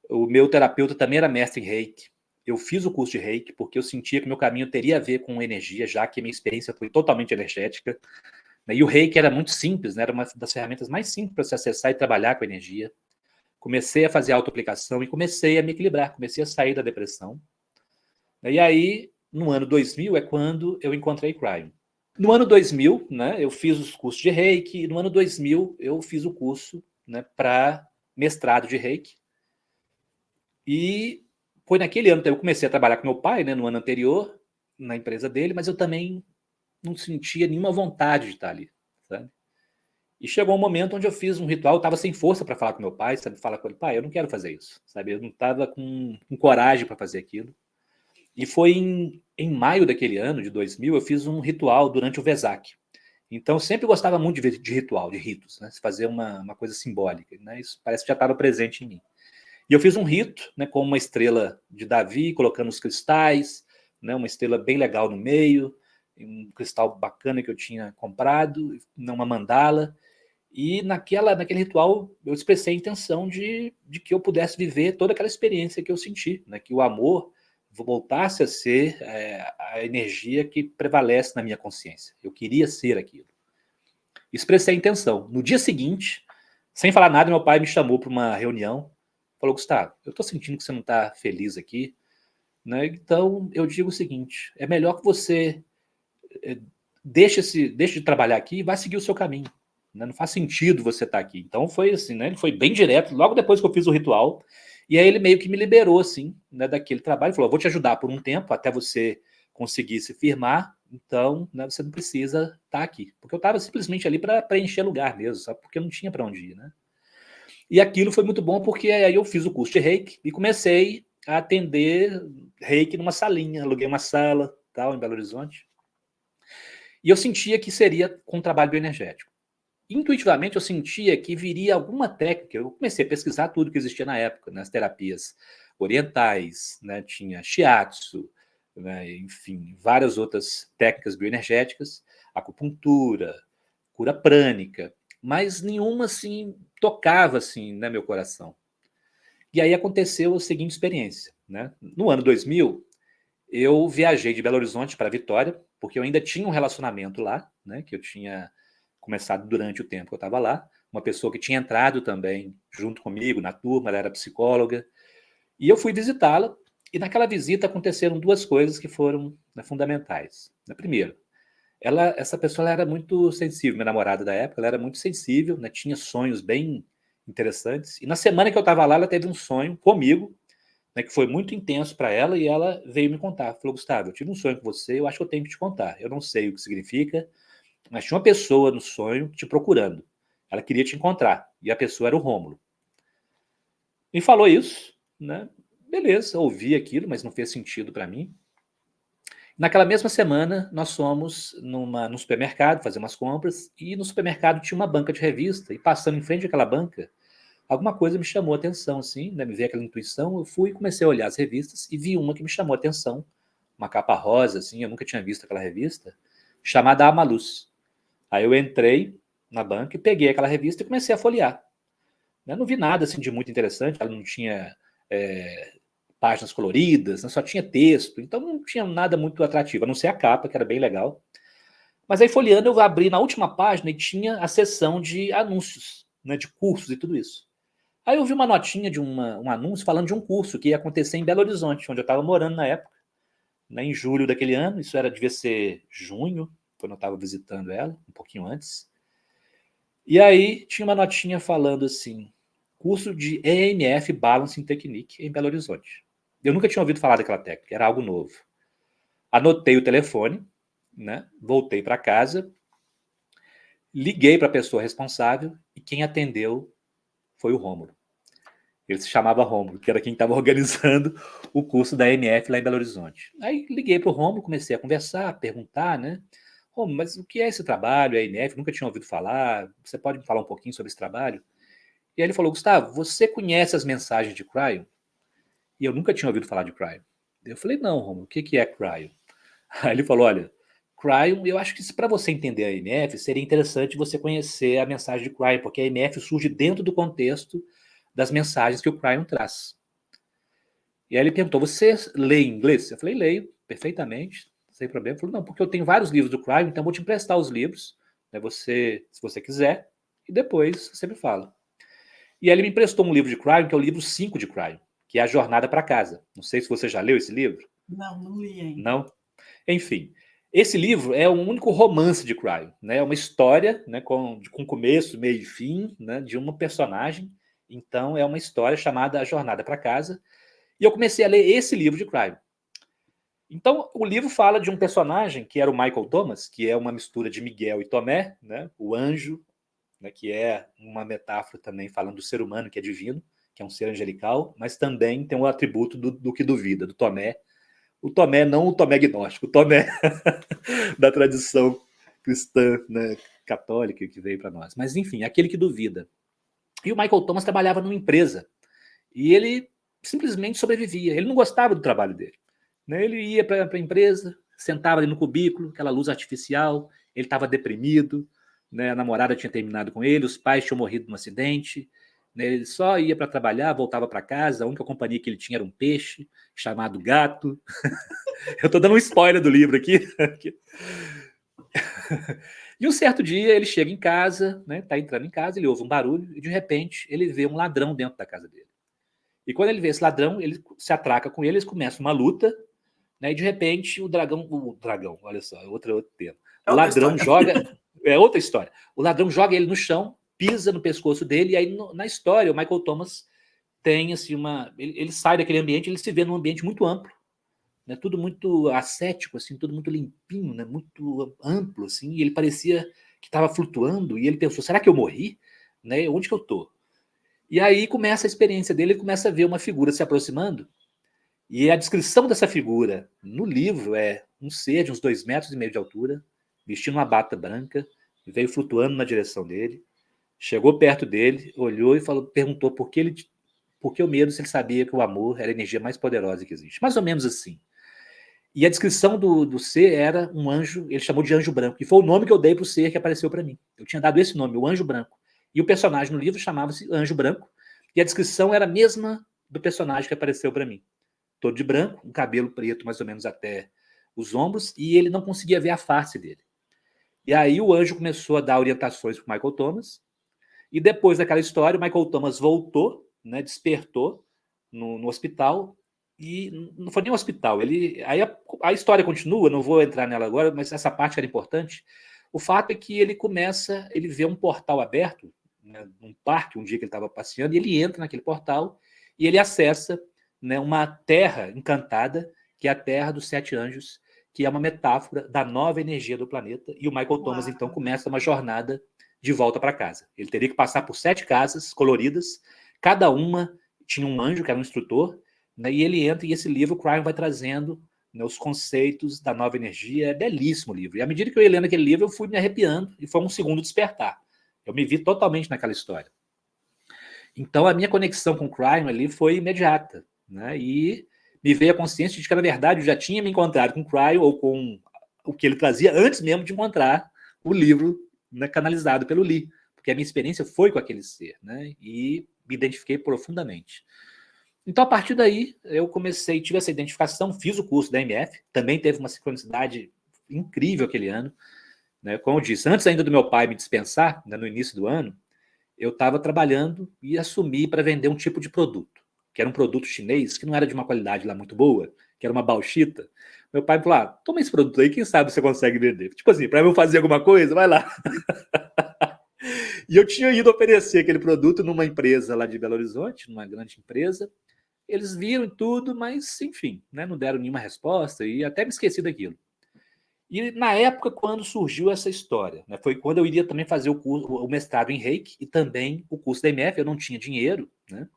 O meu terapeuta também era mestre em Reiki. Eu fiz o curso de Reiki porque eu sentia que meu caminho teria a ver com energia, já que a minha experiência foi totalmente energética. E o Reiki era muito simples, né? Era uma das ferramentas mais simples para se acessar e trabalhar com energia. Comecei a fazer autoaplicação e comecei a me equilibrar, comecei a sair da depressão. E aí, no ano 2000, é quando eu encontrei Cryon. No ano 2000, né, eu fiz os cursos de Reiki, e no ano 2000 eu fiz o curso, né, para mestrado de Reiki. E foi naquele ano que eu comecei a trabalhar com meu pai, né, no ano anterior, na empresa dele, mas eu também não sentia nenhuma vontade de estar ali, sabe? E chegou um momento onde eu fiz um ritual, eu estava sem força para falar com meu pai, sabe? Falar com ele, pai, eu não quero fazer isso, sabe? Eu não estava com coragem para fazer aquilo. E foi em maio daquele ano, de 2000, eu fiz um ritual durante o Vesak. Então, eu sempre gostava muito de ritual, de ritos, né? Fazer uma coisa simbólica, né? Isso parece que já estava presente em mim. E eu fiz um rito, né, com uma estrela de Davi, colocando os cristais, né, uma estrela bem legal no meio, um cristal bacana que eu tinha comprado, uma mandala. E naquele ritual eu expressei a intenção de que eu pudesse viver toda aquela experiência que eu senti, né, que o amor voltasse a ser a energia que prevalece na minha consciência. Eu queria ser aquilo. Expressei a intenção. No dia seguinte, sem falar nada, meu pai me chamou para uma reunião. Falou, Gustavo, eu estou sentindo que você não está feliz aqui, né? Então eu digo o seguinte: é melhor que você deixe de trabalhar aqui e vá seguir o seu caminho. Né? Não faz sentido você estar aqui. Então foi assim, né? Ele foi bem direto, logo depois que eu fiz o ritual. E aí ele meio que me liberou, assim, né, daquele trabalho. Falou, vou te ajudar por um tempo, até você conseguir se firmar. Então, né, você não precisa estar aqui. Porque eu estava simplesmente ali para preencher lugar mesmo, sabe? Porque eu não tinha para onde ir, né? E aquilo foi muito bom porque aí eu fiz o curso de Reiki e comecei a atender Reiki numa salinha. Aluguei uma sala, tal, em Belo Horizonte. E eu sentia que seria com trabalho bioenergético. Intuitivamente eu sentia que viria alguma técnica. Eu comecei a pesquisar tudo que existia na época, nas terapias orientais, né? Tinha shiatsu, né? Enfim, várias outras técnicas bioenergéticas, acupuntura, cura prânica, mas nenhuma assim tocava assim, né, meu coração. E aí aconteceu a seguinte experiência, né? No ano 2000, eu viajei de Belo Horizonte para Vitória, porque eu ainda tinha um relacionamento lá, né, que eu tinha começado durante o tempo que eu estava lá, uma pessoa que tinha entrado também junto comigo na turma, ela era psicóloga, e eu fui visitá-la, e naquela visita aconteceram 2 coisas que foram, né, fundamentais. Primeiro, essa pessoa ela era muito sensível, minha namorada da época, ela era muito sensível, né, tinha sonhos bem interessantes, e na semana que eu estava lá, ela teve um sonho comigo, né, que foi muito intenso para ela, e ela veio me contar. Falou, Gustavo, eu tive um sonho com você, eu acho que eu tenho que te contar. Eu não sei o que significa, mas tinha uma pessoa no sonho te procurando. Ela queria te encontrar, e a pessoa era o Rômulo. Me falou isso, né? Beleza, ouvi aquilo, mas não fez sentido para mim. Naquela mesma semana, nós fomos num supermercado fazer umas compras, e no supermercado tinha uma banca de revista, e passando em frente àquela banca, alguma coisa me chamou a atenção, assim, né? Me veio aquela intuição, eu fui e comecei a olhar as revistas e vi uma que me chamou a atenção, uma capa rosa, assim, eu nunca tinha visto aquela revista, chamada Amaluz. Aí eu entrei na banca e peguei aquela revista e comecei a folhear. Eu não vi nada assim de muito interessante, ela não tinha páginas coloridas, né? Só tinha texto, então não tinha nada muito atrativo, a não ser a capa, que era bem legal. Mas aí folheando eu abri na última página e tinha a seção de anúncios, né, de cursos e tudo isso. Aí eu vi uma notinha de um anúncio falando de um curso que ia acontecer em Belo Horizonte, onde eu estava morando na época, né, em julho daquele ano, isso devia ser junho, quando eu estava visitando ela, um pouquinho antes. E aí tinha uma notinha falando assim, curso de EMF Balancing Technique em Belo Horizonte. Eu nunca tinha ouvido falar daquela técnica, era algo novo. Anotei o telefone, né? Voltei para casa, liguei para a pessoa responsável e quem atendeu foi o Rômulo. Ele se chamava Rômulo, que era quem estava organizando o curso da MF lá em Belo Horizonte. Aí liguei para o Rômulo, comecei a conversar, a perguntar, né? Rômulo, mas o que é esse trabalho, a MF? Nunca tinha ouvido falar. Você pode me falar um pouquinho sobre esse trabalho? E aí ele falou, Gustavo, você conhece as mensagens de Cryo? E eu nunca tinha ouvido falar de Cryo. Eu falei, não, Rômulo, o que é Cryo? Aí ele falou, olha, Cryo, eu acho que para você entender a MF, seria interessante você conhecer a mensagem de Cryo, porque a MF surge dentro do contexto das mensagens que o Cryo traz. E aí ele perguntou, você lê em inglês? Eu falei, leio perfeitamente, sem problema. Ele falou, não, porque eu tenho vários livros do Cryo, então eu vou te emprestar os livros, né, você, se você quiser, e depois você me fala. E aí ele me emprestou um livro de Cryo, que é o livro 5 de Cryo, que é A Jornada para Casa. Não sei se você já leu esse livro.
Não, não li ainda.
Não? Enfim, esse livro é o único romance de Cryo, né? É uma história, né, com começo, meio e fim, né, de uma personagem. Então é uma história chamada A Jornada para Casa. E eu comecei a ler esse livro de Cryo. Então o livro fala de um personagem que era o Michael Thomas, que é uma mistura de Miguel e Tomé, né, o anjo, né, que é uma metáfora também falando do ser humano que é divino, que é um ser angelical, mas também tem o atributo do que duvida, do Tomé. O Tomé, não o Tomé gnóstico, o Tomé da tradição cristã, né, católica que veio para nós. Mas, enfim, aquele que duvida. E o Michael Thomas trabalhava numa empresa e ele simplesmente sobrevivia. Ele não gostava do trabalho dele. Né? Ele ia para a empresa, sentava ali no cubículo, aquela luz artificial, ele estava deprimido, né? A namorada tinha terminado com ele, os pais tinham morrido num acidente, né? Ele só ia para trabalhar, voltava para casa, a única companhia que ele tinha era um peixe chamado gato. Eu estou dando um spoiler do livro aqui. E um certo dia ele chega em casa, né? Tá entrando em casa, ele ouve um barulho e de repente ele vê um ladrão dentro da casa dele. E quando ele vê esse ladrão, ele se atraca com ele, eles começam uma luta, né? E de repente o dragão, olha só, é outro tema.
É
O
outra
ladrão
história.
joga, é outra história. O ladrão joga ele no chão, pisa no pescoço dele e aí na história o Michael Thomas tem assim ele sai daquele ambiente, ele se vê num ambiente muito amplo, né? Tudo muito ascético, assim, tudo muito limpinho, né? Muito amplo, assim. E ele parecia que estava flutuando e ele pensou: será que eu morri? Né? Onde que eu tô? E aí começa a experiência dele, ele começa a ver uma figura se aproximando. E a descrição dessa figura no livro é um ser de uns 2,5 metros de altura, vestindo uma bata branca, veio flutuando na direção dele, chegou perto dele, olhou e perguntou por que o medo, se ele sabia que o amor era a energia mais poderosa que existe. Mais ou menos assim. E a descrição do ser era um anjo, ele chamou de anjo branco, e foi o nome que eu dei para o ser que apareceu para mim. Eu tinha dado esse nome, o anjo branco. E o personagem no livro chamava-se Anjo Branco, e a descrição era a mesma do personagem que apareceu para mim. Todo de branco, um cabelo preto mais ou menos até os ombros, e ele não conseguia ver a face dele. E aí o anjo começou a dar orientações para o Michael Thomas, e depois daquela história, o Michael Thomas voltou, né, despertou no hospital, e não foi nem um hospital. Aí a história continua, não vou entrar nela agora, mas essa parte era importante. O fato é que ele vê um portal aberto, né, num parque, um dia que ele estava passeando, e ele entra naquele portal e ele acessa, né, uma terra encantada, que é a Terra dos Sete Anjos, que é uma metáfora da nova energia do planeta, e o Michael Thomas, então, começa uma jornada de volta para casa. Ele teria que passar por 7 casas coloridas, cada uma tinha um anjo, que era um instrutor, né, e ele entra, e esse livro, o Cryon vai trazendo, né, os conceitos da nova energia. É belíssimo o livro. E à medida que eu ia lendo aquele livro, eu fui me arrepiando, e foi um segundo despertar. Eu me vi totalmente naquela história. Então, a minha conexão com o Cryon ali foi imediata, né, e me veio a consciência de que, na verdade, eu já tinha me encontrado com o Cryon, ou com o que ele trazia, antes mesmo de encontrar o livro, né, canalizado pelo Lee, porque a minha experiência foi com aquele ser, né, e me identifiquei profundamente. Então, a partir daí, eu tive essa identificação, fiz o curso da MF, também teve uma sincronicidade incrível aquele ano, né? Como eu disse, antes ainda do meu pai me dispensar, né, no início do ano, eu estava trabalhando e assumi para vender um tipo de produto, que era um produto chinês, que não era de uma qualidade lá muito boa, que era uma bauxita. Meu pai falou: toma esse produto aí, quem sabe você consegue vender. Tipo assim, para eu fazer alguma coisa, vai lá. E eu tinha ido oferecer aquele produto numa empresa lá de Belo Horizonte, numa grande empresa. eles viram tudo, mas, enfim, né, não deram nenhuma resposta e até me esqueci daquilo. E na época, quando surgiu essa história, né, foi quando eu iria também fazer o mestrado em Reiki e também o curso da MF, eu não tinha dinheiro, né?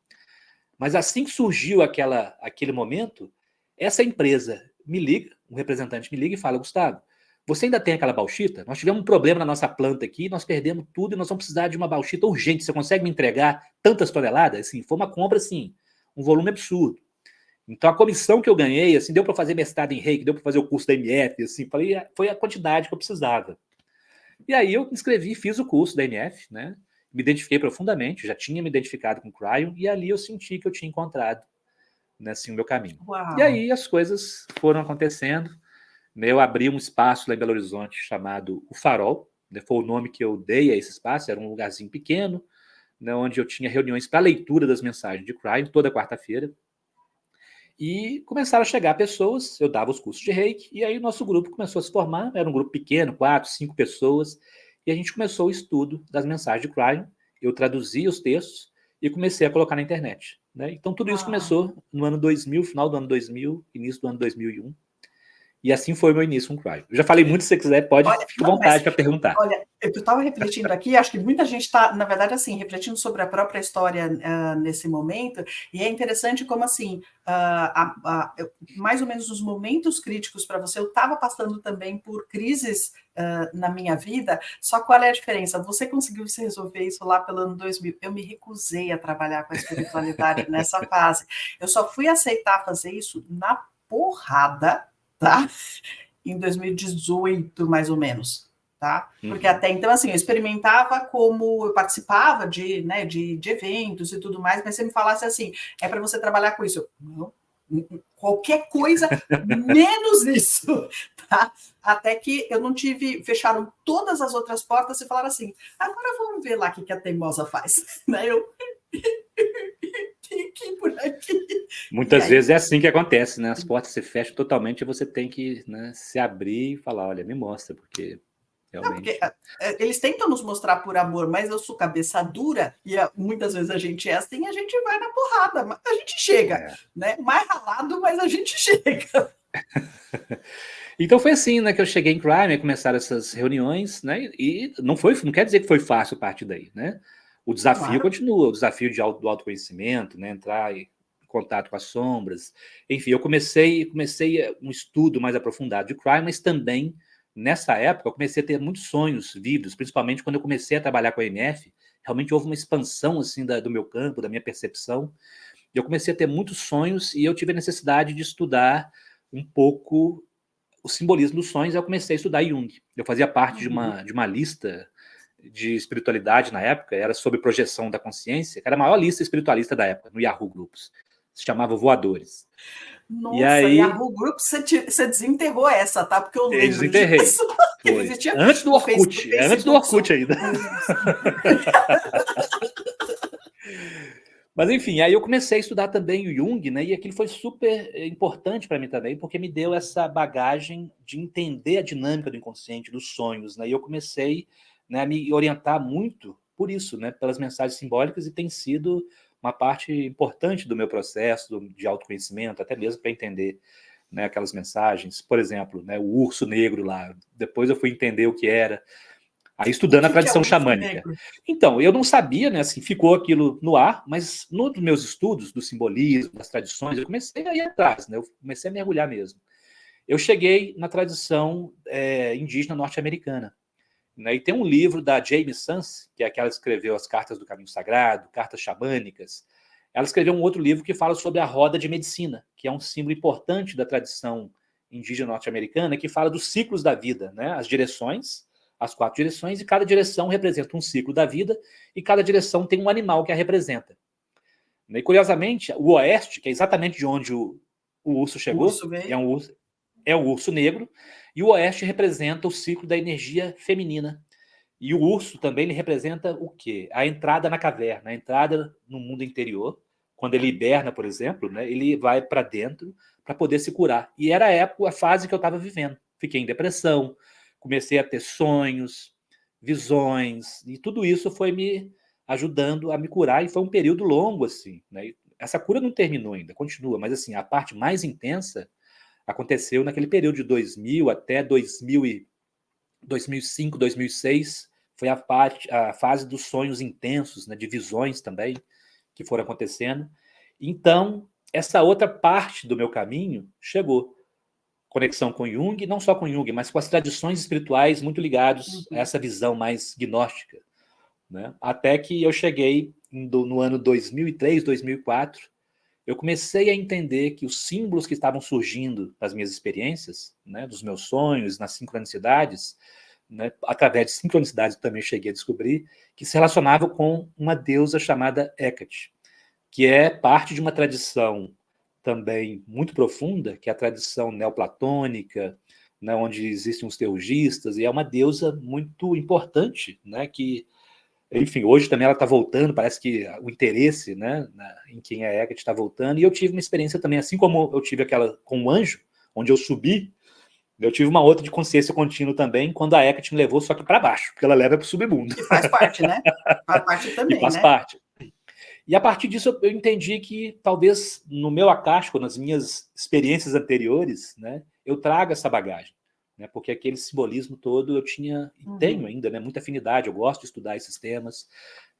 Mas assim que surgiu aquele momento, essa empresa me liga, um representante me liga e fala, Gustavo, você ainda tem aquela bauxita? Nós tivemos um problema na nossa planta aqui, nós perdemos tudo e nós vamos precisar de uma bauxita urgente. Você consegue me entregar tantas toneladas? Assim, foi uma compra, assim, um volume absurdo. Então, a comissão que eu ganhei, assim, deu para fazer mestrado em Reiki, deu para fazer o curso da MF, assim, falei, foi a quantidade que eu precisava. E aí eu me inscrevi, fiz o curso da MF, né? Me identifiquei profundamente, já tinha me identificado com o Cryon, e ali eu senti que eu tinha encontrado, né, assim, o meu caminho. E
Uau!
aí as coisas foram acontecendo, né? Eu abri um espaço lá em Belo Horizonte chamado O Farol, né? Foi o nome que eu dei a esse espaço, era um lugarzinho pequeno, né, onde eu tinha reuniões para leitura das mensagens de Cryon toda quarta-feira. E começaram a chegar pessoas, eu dava os cursos de Reiki, e aí o nosso grupo começou a se formar, era um grupo pequeno, 4, 5 pessoas, e a gente começou o estudo das mensagens de Cryon, eu traduzia os textos e comecei a colocar na internet. Né? Então tudo isso
Uau!
começou no ano 2000, final do ano 2000, início do ano 2001, e assim foi o meu início com o Cryon. Eu já falei muito, se você quiser, pode,
Olha,
fique à
não, mas
vontade para perguntar.
olha, eu estava refletindo aqui, acho que muita gente está, na verdade, assim, refletindo sobre a própria história nesse momento, e é interessante como, assim, mais ou menos os momentos críticos para você, eu estava passando também por crises na minha vida, só qual é a diferença? Você conseguiu se resolver isso lá pelo ano 2000, eu me recusei a trabalhar com a espiritualidade nessa fase, eu só fui aceitar fazer isso na porrada, tá? Em 2018, mais ou menos, tá? Porque até então, assim, eu experimentava como eu participava de, né, de eventos e tudo mais, mas se me falasse assim, é para você trabalhar com isso. Não, qualquer coisa menos isso, tá? Até que eu não tive, fecharam todas as outras portas e falaram assim, agora vamos ver lá o que a teimosa faz, né? Eu fiquei por aqui. E
Muitas
aí
vezes é assim que acontece, né? As portas se fecham totalmente e você tem que, né, se abrir e falar, olha, me mostra, porque
não, porque
realmente
eles tentam nos mostrar por amor, mas eu sou cabeça dura e muitas vezes a gente é assim, a gente vai na porrada, mas a gente chega,
é.
né? Mais ralado, mas a gente chega.
Então foi assim, né, que eu cheguei em Crime, começaram essas reuniões, né, e não quer dizer que foi fácil a partir daí, né? O desafio
Claro.
continua, o desafio do autoconhecimento, né, entrar em contato com as sombras. Enfim, eu comecei um estudo mais aprofundado de Crime, mas também nessa época eu comecei a ter muitos sonhos vívidos, principalmente quando eu comecei a trabalhar com a MF, realmente houve uma expansão assim do meu campo, da minha percepção. E eu comecei a ter muitos sonhos e eu tive a necessidade de estudar um pouco o simbolismo dos sonhos, eu comecei a estudar Jung. Eu fazia parte de uma lista de espiritualidade na época, era sobre projeção da consciência, que era a maior lista espiritualista da época, no Yahoo Groups. Se chamava Voadores. E
Nossa,
aí,
Yahoo Group, você desenterrou essa, tá? Porque eu
eu
lembro
desenterrei.
disso. Que
Foi.
existia
Antes do
o
Orkut. Antes do
Facebook
Orkut
só.
ainda. Mas enfim, aí eu comecei a estudar também o Jung, né? E aquilo foi super importante para mim também, porque me deu essa bagagem de entender a dinâmica do inconsciente, dos sonhos, né? E eu comecei, né, a me orientar muito por isso, né? Pelas mensagens simbólicas, e tem sido uma parte importante do meu processo de autoconhecimento, até mesmo para entender, né, aquelas mensagens. Por exemplo, né, o urso negro lá. Depois eu fui entender o que era. Aí
O
estudando a
que é o
tradição
urso
xamânica.
negro?
Então, eu não sabia, né, assim, ficou aquilo no ar, mas nos meus estudos do simbolismo, das tradições, eu comecei a ir atrás, né, eu comecei a mergulhar mesmo. Eu cheguei na tradição indígena norte-americana, né, e tem um livro da Jamie Sams, que é aquela que escreveu as Cartas do Caminho Sagrado, Cartas Xamânicas. Ela escreveu um outro livro que fala sobre a roda de medicina, que é um símbolo importante da tradição indígena norte-americana, que fala dos ciclos da vida, né, as direções, as 4 direções, e cada direção representa um ciclo da vida, e cada direção tem um animal que a representa. E, curiosamente, o oeste, que é exatamente de onde o urso
O
chegou,
urso
é o urso negro, e o oeste representa o ciclo da energia feminina. E o urso também ele representa o quê? A entrada na caverna, a entrada no mundo interior. Quando ele hiberna, por exemplo, né, ele vai para dentro para poder se curar. E era a época, a fase que eu estava vivendo. Fiquei em depressão, comecei a ter sonhos, visões, e tudo isso foi me ajudando a me curar, e foi um período longo, assim, né? essa cura não terminou ainda, continua, mas assim, a parte mais intensa aconteceu naquele período de 2000 até 2005, 2006, foi a fase dos sonhos intensos, né, de visões também, que foram acontecendo. Então, essa outra parte do meu caminho chegou. Conexão com Jung, não só com Jung, mas com as tradições espirituais muito ligados a essa visão mais gnóstica, né? Até que eu cheguei no ano 2003, 2004, eu comecei a entender que os símbolos que estavam surgindo das minhas experiências, né, dos meus sonhos, nas sincronicidades, né, através de sincronicidades eu também cheguei a descobrir, que se relacionavam com uma deusa chamada Hecate, que é parte de uma tradição também muito profunda, que é a tradição neoplatônica, né, onde existem os teurgistas, e é uma deusa muito importante, né, que, enfim, hoje também ela está voltando, parece que o interesse, né, em quem é Hecate está voltando, e eu tive uma experiência também, assim como eu tive aquela com o anjo, onde eu subi, eu tive uma outra de consciência contínua também, quando a Hecate me levou só que para baixo, porque ela leva para o submundo.
E faz parte, né? Faz parte
E
também,
faz
né?
parte. E a partir disso eu entendi que talvez no meu acástico, nas minhas experiências anteriores, né, eu traga essa bagagem, né, porque aquele simbolismo todo eu tinha e tenho ainda, né, muita afinidade, eu gosto de estudar esses temas,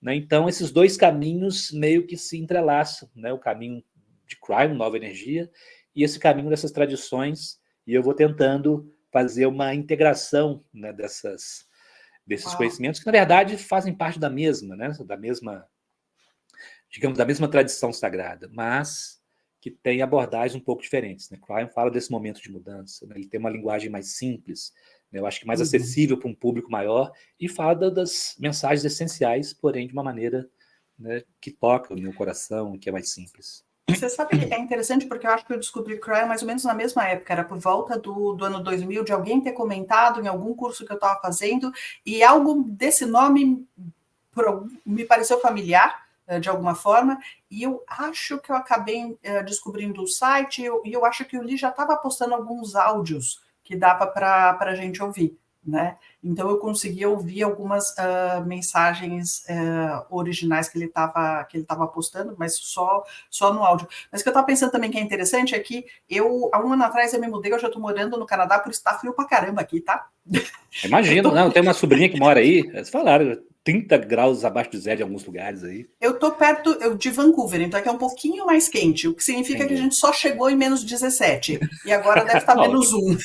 né, então esses dois caminhos meio que se entrelaçam, né, o caminho de Cryon, Nova Energia, e esse caminho dessas tradições, e eu vou tentando fazer uma integração, né, desses conhecimentos que na verdade fazem parte da mesma, né, digamos, da mesma tradição sagrada, mas que tem abordagens um pouco diferentes. Né? Cryon fala desse momento de mudança, né? Ele tem uma linguagem mais simples, né? Eu acho que mais acessível para um público maior, e fala das mensagens essenciais, porém de uma maneira, né, que toca o meu coração, que é mais simples.
Você sabe que é interessante porque eu acho que eu descobri Cryon mais ou menos na mesma época, era por volta do ano 2000, de alguém ter comentado em algum curso que eu estava fazendo, e algo desse nome me pareceu familiar, de alguma forma, e eu acho que eu acabei descobrindo o site, e eu acho que o Lee já estava postando alguns áudios que dava para a gente ouvir, né? Então eu consegui ouvir algumas mensagens originais que ele estava postando, mas só no áudio. Mas o que eu estava pensando também que é interessante é que há um ano atrás, eu me mudei, eu já estou morando no Canadá, por isso está frio pra caramba aqui, tá?
Imagino, não, tem uma sobrinha que mora aí, eles falaram, 30 graus abaixo de zero em alguns lugares aí.
Eu estou perto de Vancouver, então aqui é um pouquinho mais quente, o que significa
Entendi.
que a gente só chegou em menos 17, e agora deve estar menos 1,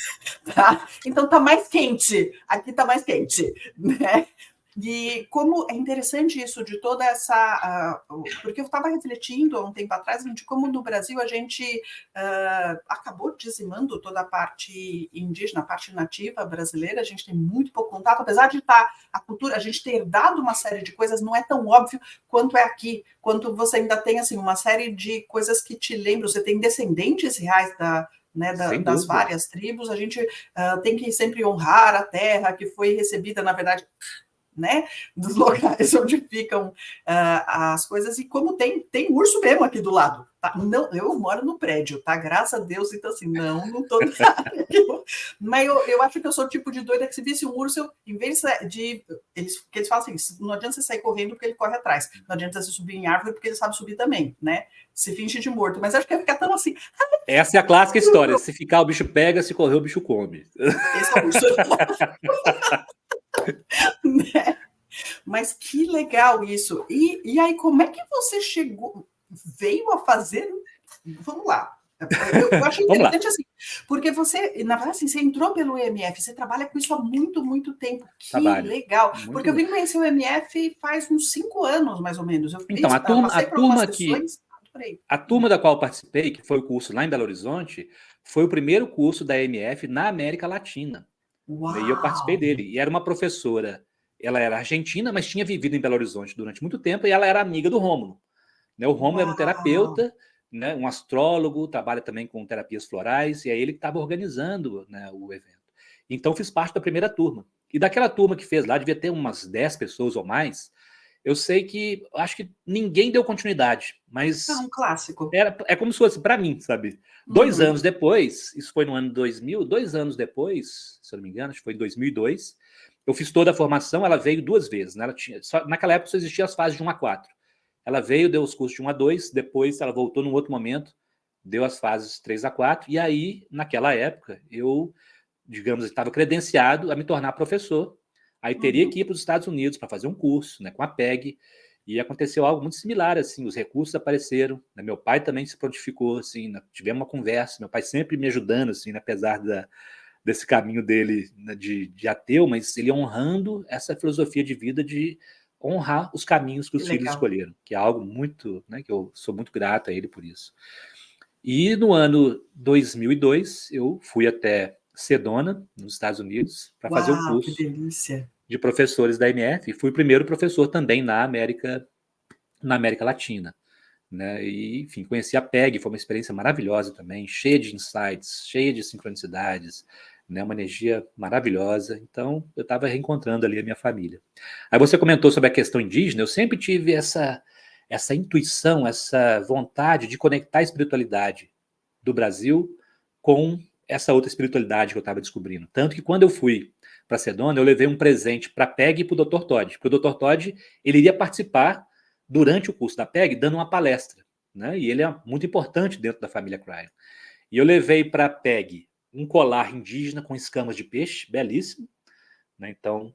tá? Então está mais quente, aqui está mais quente, né? E como é interessante isso de toda essa... porque eu estava refletindo há um tempo atrás de como no Brasil a gente acabou dizimando toda a parte indígena, a parte nativa brasileira, a gente tem muito pouco contato, apesar de estar a cultura, a gente ter dado uma série de coisas, não é tão óbvio quanto é aqui, quanto você ainda tem assim, uma série de coisas que te lembram, você tem descendentes reais das várias tribos, a gente tem que sempre honrar a terra que foi recebida, na verdade, né, dos locais onde ficam as coisas, e como tem urso mesmo aqui do lado, tá? Não, eu moro no prédio, tá? Graças a Deus, então assim, não tô na área, mas eu acho que eu sou o tipo de doida que se visse um urso, em vez de eles falam assim, não adianta você sair correndo porque ele corre atrás, não adianta você subir em árvore porque ele sabe subir também, né? Se finge de morto, mas acho que ia ficar tão assim.
Essa é a clássica história, se ficar o bicho pega, se correr o bicho come.
Esse é o urso. Né? Mas que legal isso. E aí, como é que você veio a fazer? Vamos lá. Eu acho interessante assim, porque você, na verdade, assim, você entrou pelo EMF, você trabalha com isso há muito, muito tempo. Que legal. Muito porque eu vim conhecer o EMF faz uns 5 anos, mais ou menos.
Então,
passei por algumas sessões.
A turma da qual eu participei, que foi o curso lá em Belo Horizonte, foi o primeiro curso da EMF na América Latina.
Uau.
E eu participei dele. E era uma professora, ela era argentina, mas tinha vivido em Belo Horizonte durante muito tempo, e ela era amiga do Rômulo. O Rômulo era um terapeuta, né, um astrólogo, trabalha também com terapias florais, e é ele que estava organizando, né, o evento. Então, fiz parte da primeira turma. E daquela turma que fez lá, devia ter umas 10 pessoas ou mais, eu sei que, acho que ninguém deu continuidade, mas...
um clássico.
É como se fosse para mim, sabe? 2 anos depois, isso foi no ano 2000, 2 anos depois, se eu não me engano, acho que foi em 2002, eu fiz toda a formação, ela veio 2 vezes, né? Naquela época só existiam as fases de 1 a 4. Ela veio, deu os cursos de 1 a 2, depois ela voltou num outro momento, deu as fases 3 a 4, e aí, naquela época, eu, digamos, estava credenciado a me tornar professor. Aí teria que ir para os Estados Unidos para fazer um curso, né, com a PEG, e aconteceu algo muito similar, assim, os recursos apareceram, né, meu pai também se prontificou, assim, né, tivemos uma conversa, meu pai sempre me ajudando, assim, né, apesar desse caminho dele, né, de ateu, mas ele honrando essa filosofia de vida de honrar os caminhos que os filhos escolheram, que é algo muito, né, que eu sou muito grato a ele por isso. E no ano 2002, eu fui até Sedona, nos Estados Unidos, para fazer o
que
curso
delícia.
de professores da MF, e fui o primeiro professor também na América Latina. Né? E, enfim, conheci a PEG, foi uma experiência maravilhosa também, cheia de insights, cheia de sincronicidades, né? Uma energia maravilhosa. Então, eu estava reencontrando ali a minha família. Aí você comentou sobre a questão indígena, eu sempre tive essa intuição, essa vontade de conectar a espiritualidade do Brasil com essa outra espiritualidade que eu estava descobrindo. Tanto que quando eu fui para Sedona, eu levei um presente para a PEG e para o Dr. Todd, porque o Dr. Todd ele iria participar durante o curso da PEG, dando uma palestra, né? E ele é muito importante dentro da família Cryon. E eu levei para a PEG um colar indígena com escamas de peixe, belíssimo, né? Então,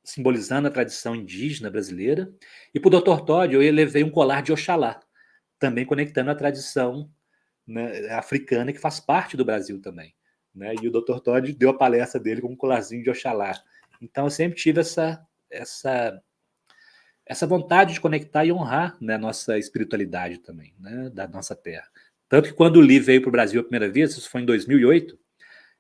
simbolizando a tradição indígena brasileira. E para o Dr. Todd, eu levei um colar de Oxalá, também conectando a tradição, né, africana, que faz parte do Brasil também. Né? E o Dr. Todd deu a palestra dele com um colarzinho de Oxalá. Então, eu sempre tive essa vontade de conectar e honrar, né, a nossa espiritualidade também, né, da nossa terra. Tanto que quando o Lee veio para o Brasil a primeira vez, isso foi em 2008,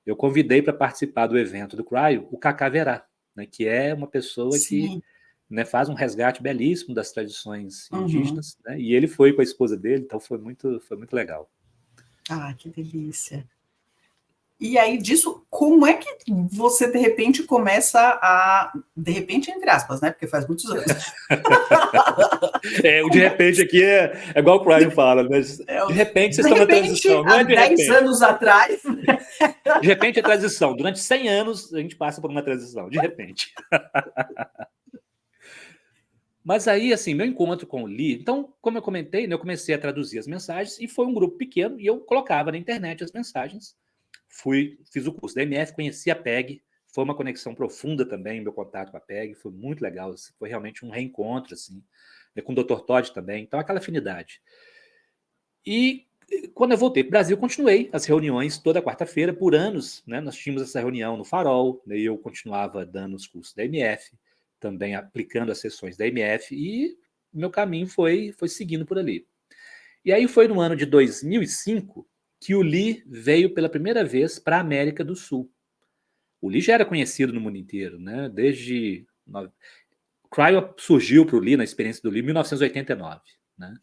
eu convidei para participar do evento do Cryo o Cacá Verá, né, que é uma pessoa que, né, faz um resgate belíssimo das tradições indígenas, né, e ele foi com a esposa dele, então foi muito legal.
Ah, que delícia. E aí, disso, como é que você, de repente, começa a... De repente, entre aspas, né? Porque faz muitos anos.
O de repente aqui é igual o Cryo fala, né? De repente vocês estão na transição, não é de repente.
10 anos atrás...
De repente é transição. Durante 100 anos a gente passa por uma transição, de repente. Mas aí, assim, meu encontro com o Lee... Então, como eu comentei, né, eu comecei a traduzir as mensagens e foi um grupo pequeno e eu colocava na internet as mensagens. Fiz o curso da MF, conheci a PEG, foi uma conexão profunda também, meu contato com a PEG, foi muito legal, foi realmente um reencontro, assim, né, com o Dr. Todd também, então aquela afinidade. E quando eu voltei para o Brasil, continuei as reuniões toda quarta-feira, por anos, né, nós tínhamos essa reunião no Farol, né, e eu continuava dando os cursos da MF, também aplicando as sessões da MF, e meu caminho foi seguindo por ali. E aí foi no ano de 2005 que o Lee veio pela primeira vez para a América do Sul. O Lee já era conhecido no mundo inteiro, né? Desde... Cryo surgiu para o Lee, na experiência do Lee, em 1989. Né?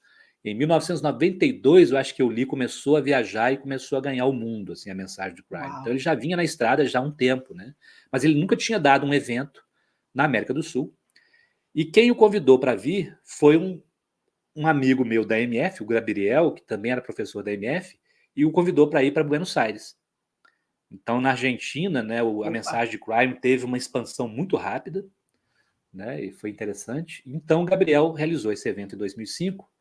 Em 1992, eu acho que o Lee começou a viajar e começou a ganhar o mundo, assim, a mensagem do Cryo. Então ele já vinha na estrada já há um tempo, né? Mas ele nunca tinha dado um evento na América do Sul. E quem o convidou para vir foi um amigo meu da MF, o Gabriel, que também era professor da MF, e o convidou para ir para Buenos Aires. Então, na Argentina, né, a mensagem de Cryo teve uma expansão muito rápida, né, e foi interessante. Então, o Gabriel realizou esse evento em 2005,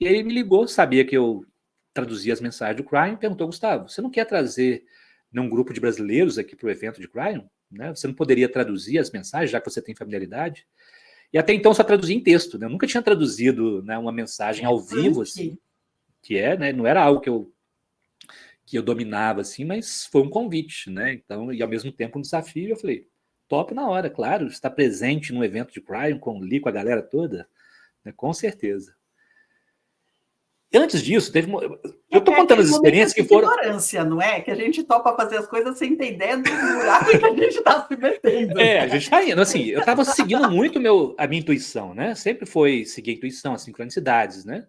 e aí ele me ligou, sabia que eu traduzia as mensagens do Cryo, e perguntou: Gustavo, você não quer trazer, né, um grupo de brasileiros aqui para o evento de Cryo? Né? Você não poderia traduzir as mensagens, já que você tem familiaridade? E até então só traduzia em texto, né? Eu nunca tinha traduzido, né, uma mensagem ao vivo, assim, né, não era algo que eu dominava, assim, mas foi um convite, né? Então, e ao mesmo tempo um desafio. Eu falei: top na hora, claro, estar presente num evento de Cryo com o Lee, com a galera toda, né, com certeza. Antes disso, teve eu estou contando as experiências que foram...
ignorância, não é? Que a gente topa fazer as coisas sem ter ideia do buraco que a gente está se metendo.
A gente está indo, assim, eu estava seguindo muito a minha intuição, né? Sempre foi seguir a intuição, as sincronicidades, né?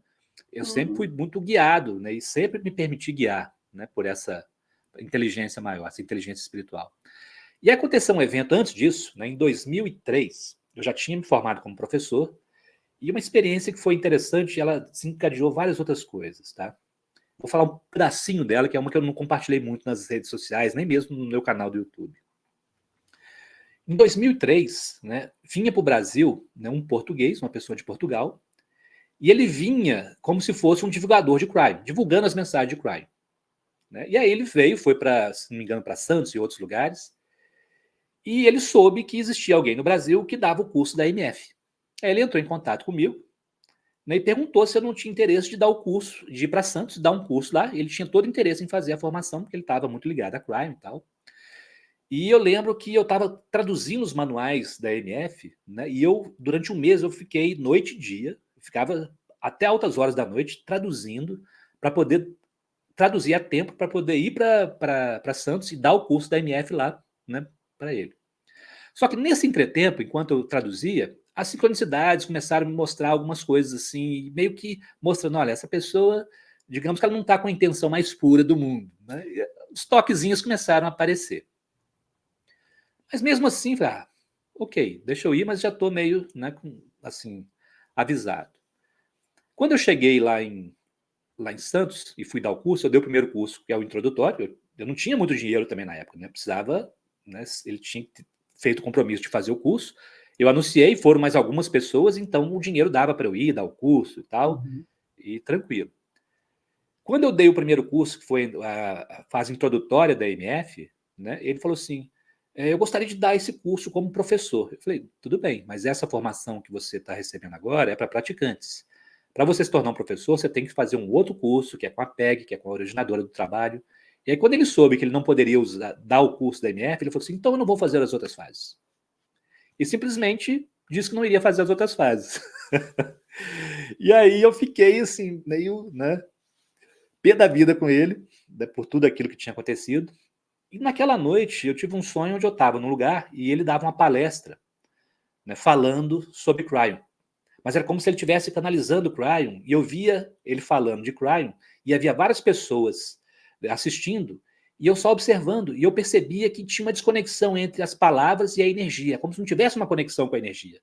Eu sempre fui muito guiado, né? E sempre me permiti guiar, né? Por essa inteligência maior, essa inteligência espiritual. E aconteceu um evento antes disso, né? Em 2003, eu já tinha me formado como professor, e uma experiência que foi interessante, ela desencadeou várias outras coisas, tá? Vou falar um pedacinho dela, que é uma que eu não compartilhei muito nas redes sociais, nem mesmo no meu canal do YouTube. Em 2003, né, vinha para o Brasil, né, um português, uma pessoa de Portugal, E ele vinha como se fosse um divulgador de crime, divulgando as mensagens de crime. Né? E aí ele veio, foi para, se não me engano, para Santos e outros lugares, e ele soube que existia alguém no Brasil que dava o curso da MF. Aí ele entrou em contato comigo, né, e perguntou se eu não tinha interesse de dar o curso, de ir para Santos, dar um curso lá. Ele tinha todo interesse em fazer a formação, porque ele estava muito ligado a crime e tal. E eu lembro que eu estava traduzindo os manuais da MF, né, e eu, durante um mês, eu fiquei noite e dia, ficava até altas horas da noite traduzindo, para poder traduzir a tempo, para poder ir para Santos e dar o curso da MF lá, né, para ele. Só que nesse entretempo, enquanto eu traduzia, as sincronicidades começaram a me mostrar algumas coisas assim, meio que mostrando, olha, essa pessoa, digamos que ela não está com a intenção mais pura do mundo. Né? E os toquezinhos começaram a aparecer. Mas mesmo assim, falei, ok, deixa eu ir, mas já estou meio, né, assim, avisado. Quando eu cheguei lá em Santos e fui dar o curso, eu dei o primeiro curso, que é o introdutório. Eu não tinha muito dinheiro também na época, né? Precisava, né? Ele tinha feito o compromisso de fazer o curso. Eu anunciei, foram mais algumas pessoas, então o dinheiro dava para eu ir, dar o curso e tal, e tranquilo. Quando eu dei o primeiro curso, que foi a fase introdutória da MF, né? Ele falou assim, eu gostaria de dar esse curso como professor. Eu falei, tudo bem, mas essa formação que você está recebendo agora é para praticantes. Para você se tornar um professor, você tem que fazer um outro curso, que é com a PEG, que é com a originadora do trabalho. E aí, quando ele soube que ele não poderia dar o curso da MF, ele falou assim, então eu não vou fazer as outras fases. E simplesmente disse que não iria fazer as outras fases. E aí eu fiquei assim, meio, né, pé da vida com ele, né, por tudo aquilo que tinha acontecido. E naquela noite eu tive um sonho onde eu estava num lugar e ele dava uma palestra, né, falando sobre crime. Mas era como se ele estivesse canalizando o crime, e eu via ele falando de crime, e havia várias pessoas assistindo, e eu só observando, e eu percebia que tinha uma desconexão entre as palavras e a energia, como se não tivesse uma conexão com a energia.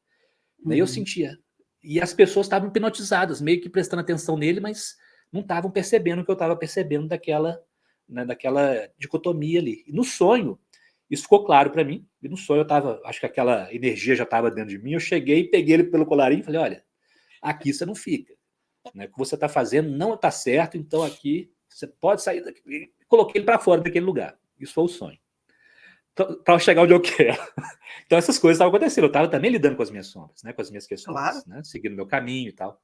Daí eu sentia. E as pessoas estavam hipnotizadas, meio que prestando atenção nele, mas não estavam percebendo o que eu estava percebendo daquela, né, daquela dicotomia ali. E no sonho, isso ficou claro para mim. E no sonho eu estava, acho que aquela energia já estava dentro de mim. Eu cheguei, peguei ele pelo colarinho e falei: olha, aqui você não fica. Né? O que você está fazendo não está certo, então aqui você pode sair daqui. E coloquei ele para fora daquele lugar. Isso foi o sonho. Para chegar onde eu quero. Então essas coisas estavam acontecendo. Eu estava também lidando com as minhas sombras, né, com as minhas questões, claro, né, seguindo meu caminho e tal.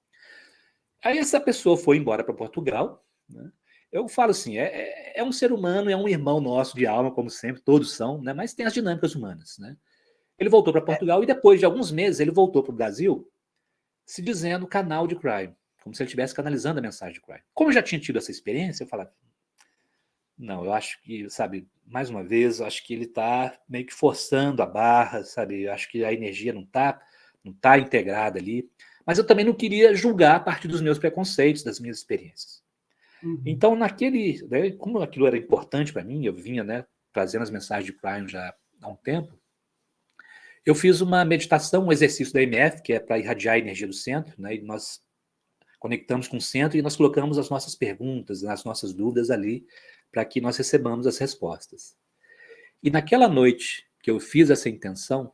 Aí essa pessoa foi embora para Portugal. Né? Eu falo assim, é um ser humano, é um irmão nosso de alma, como sempre, todos são, né, mas tem as dinâmicas humanas. Né? Ele voltou para Portugal e depois de alguns meses ele voltou para o Brasil se dizendo canal de crime, como se ele estivesse canalizando a mensagem de crime. Como eu já tinha tido essa experiência, eu falava, não, eu acho que, sabe, mais uma vez, eu acho que ele está meio que forçando a barra, sabe, eu acho que a energia não tá integrada ali, mas eu também não queria julgar a partir dos meus preconceitos, das minhas experiências. Então, naquele, né, como aquilo era importante para mim, eu vinha, né, trazendo as mensagens de crime já há um tempo, eu fiz uma meditação, um exercício da MF, que é para irradiar a energia do centro, né, e nós conectamos com o centro e nós colocamos as nossas perguntas, as nossas dúvidas ali, para que nós recebamos as respostas. E naquela noite que eu fiz essa intenção,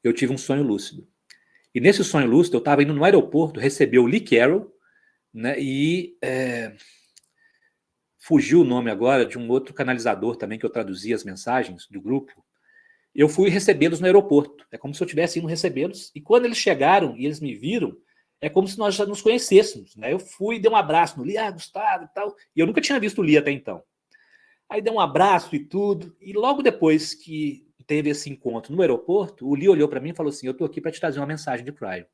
eu tive um sonho lúcido. E nesse sonho lúcido, eu estava indo no aeroporto receber o Lee Carroll, né, e fugiu o nome agora de um outro canalizador também, que eu traduzia as mensagens do grupo. Eu fui recebê-los no aeroporto. É como se eu estivesse indo recebê-los. E quando eles chegaram e eles me viram, é como se nós já nos conhecêssemos. Né? Eu fui e dei um abraço no Lee, Gustavo e tal. E eu nunca tinha visto o Lee até então. Aí dei um abraço e tudo. E logo depois que teve esse encontro no aeroporto, o Lee olhou para mim e falou assim, eu estou aqui para te trazer uma mensagem de crime.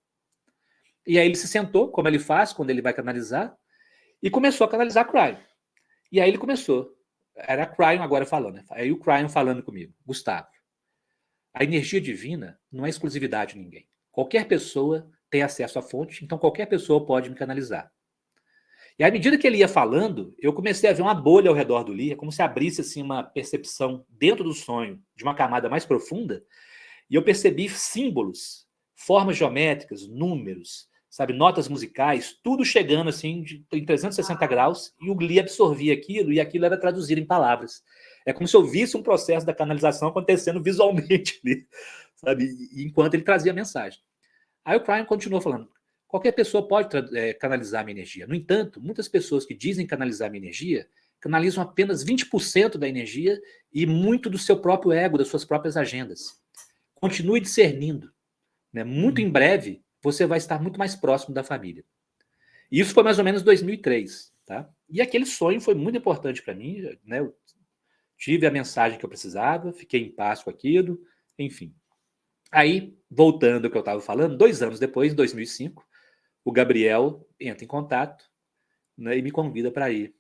E aí ele se sentou, como ele faz quando ele vai canalizar, e começou a canalizar crime. E aí ele começou. Era crime agora falando. Né? Aí o crime falando comigo. Gustavo, a energia divina não é exclusividade de ninguém. Qualquer pessoa tem acesso à fonte, então qualquer pessoa pode me canalizar. E à medida que ele ia falando, eu comecei a ver uma bolha ao redor do Lee, como se abrisse assim, uma percepção dentro do sonho, de uma camada mais profunda, e eu percebi símbolos, formas geométricas, números, sabe, notas musicais, tudo chegando assim em 360 graus, e o Lee absorvia aquilo, e aquilo era traduzido em palavras. É como se eu visse um processo da canalização acontecendo visualmente ali, sabe, enquanto ele trazia a mensagem. Aí o Crime continuou falando, qualquer pessoa pode canalizar a minha energia. No entanto, muitas pessoas que dizem canalizar a minha energia canalizam apenas 20% da energia e muito do seu próprio ego, das suas próprias agendas. Continue discernindo, né? Muito em breve, você vai estar muito mais próximo da família. E isso foi mais ou menos 2003, tá? E aquele sonho foi muito importante para mim, né? Eu tive a mensagem que eu precisava, fiquei em paz com aquilo, enfim. Aí, voltando ao que eu estava falando, 2 anos depois, em 2005, o Gabriel entra em contato, né, e me convida para ir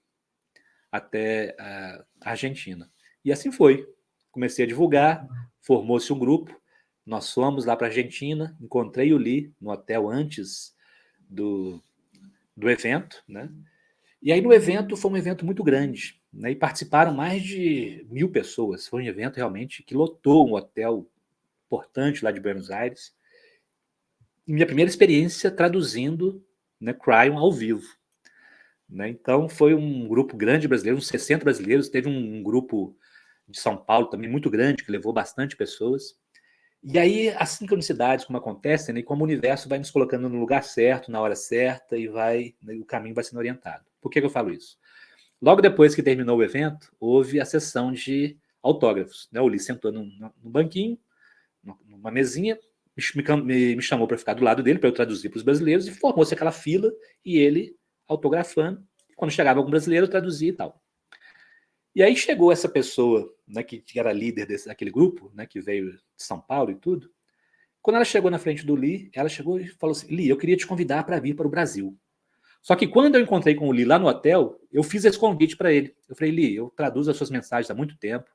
até a Argentina. E assim foi. Comecei a divulgar, formou-se um grupo, nós fomos lá para a Argentina, encontrei o Lee no hotel antes do evento, né? E aí no evento foi um evento muito grande, né? E participaram mais de 1.000 pessoas. Foi um evento realmente que lotou um hotel importante lá de Buenos Aires. E minha primeira experiência traduzindo, né, Cryon ao vivo. Né? Então foi um grupo grande brasileiro, uns 60 brasileiros. Teve um grupo de São Paulo também muito grande, que levou bastante pessoas. E aí as sincronicidades, como acontecem, né, e como o universo vai nos colocando no lugar certo, na hora certa, e né, o caminho vai sendo orientado. Por que eu falo isso? Logo depois que terminou o evento, houve a sessão de autógrafos. Né? O Lee sentou no banquinho, numa mesinha, me chamou para ficar do lado dele, para eu traduzir para os brasileiros, e formou-se aquela fila, e ele autografando. Quando chegava algum brasileiro, eu traduzia e tal. E aí chegou essa pessoa, né, que era líder daquele grupo, né, que veio de São Paulo e tudo. Quando ela chegou na frente do Lee, ela chegou e falou assim: Lee, eu queria te convidar para vir para o Brasil. Só que quando eu encontrei com o Lee lá no hotel, eu fiz esse convite para ele. Eu falei: Lee, eu traduzo as suas mensagens há muito tempo,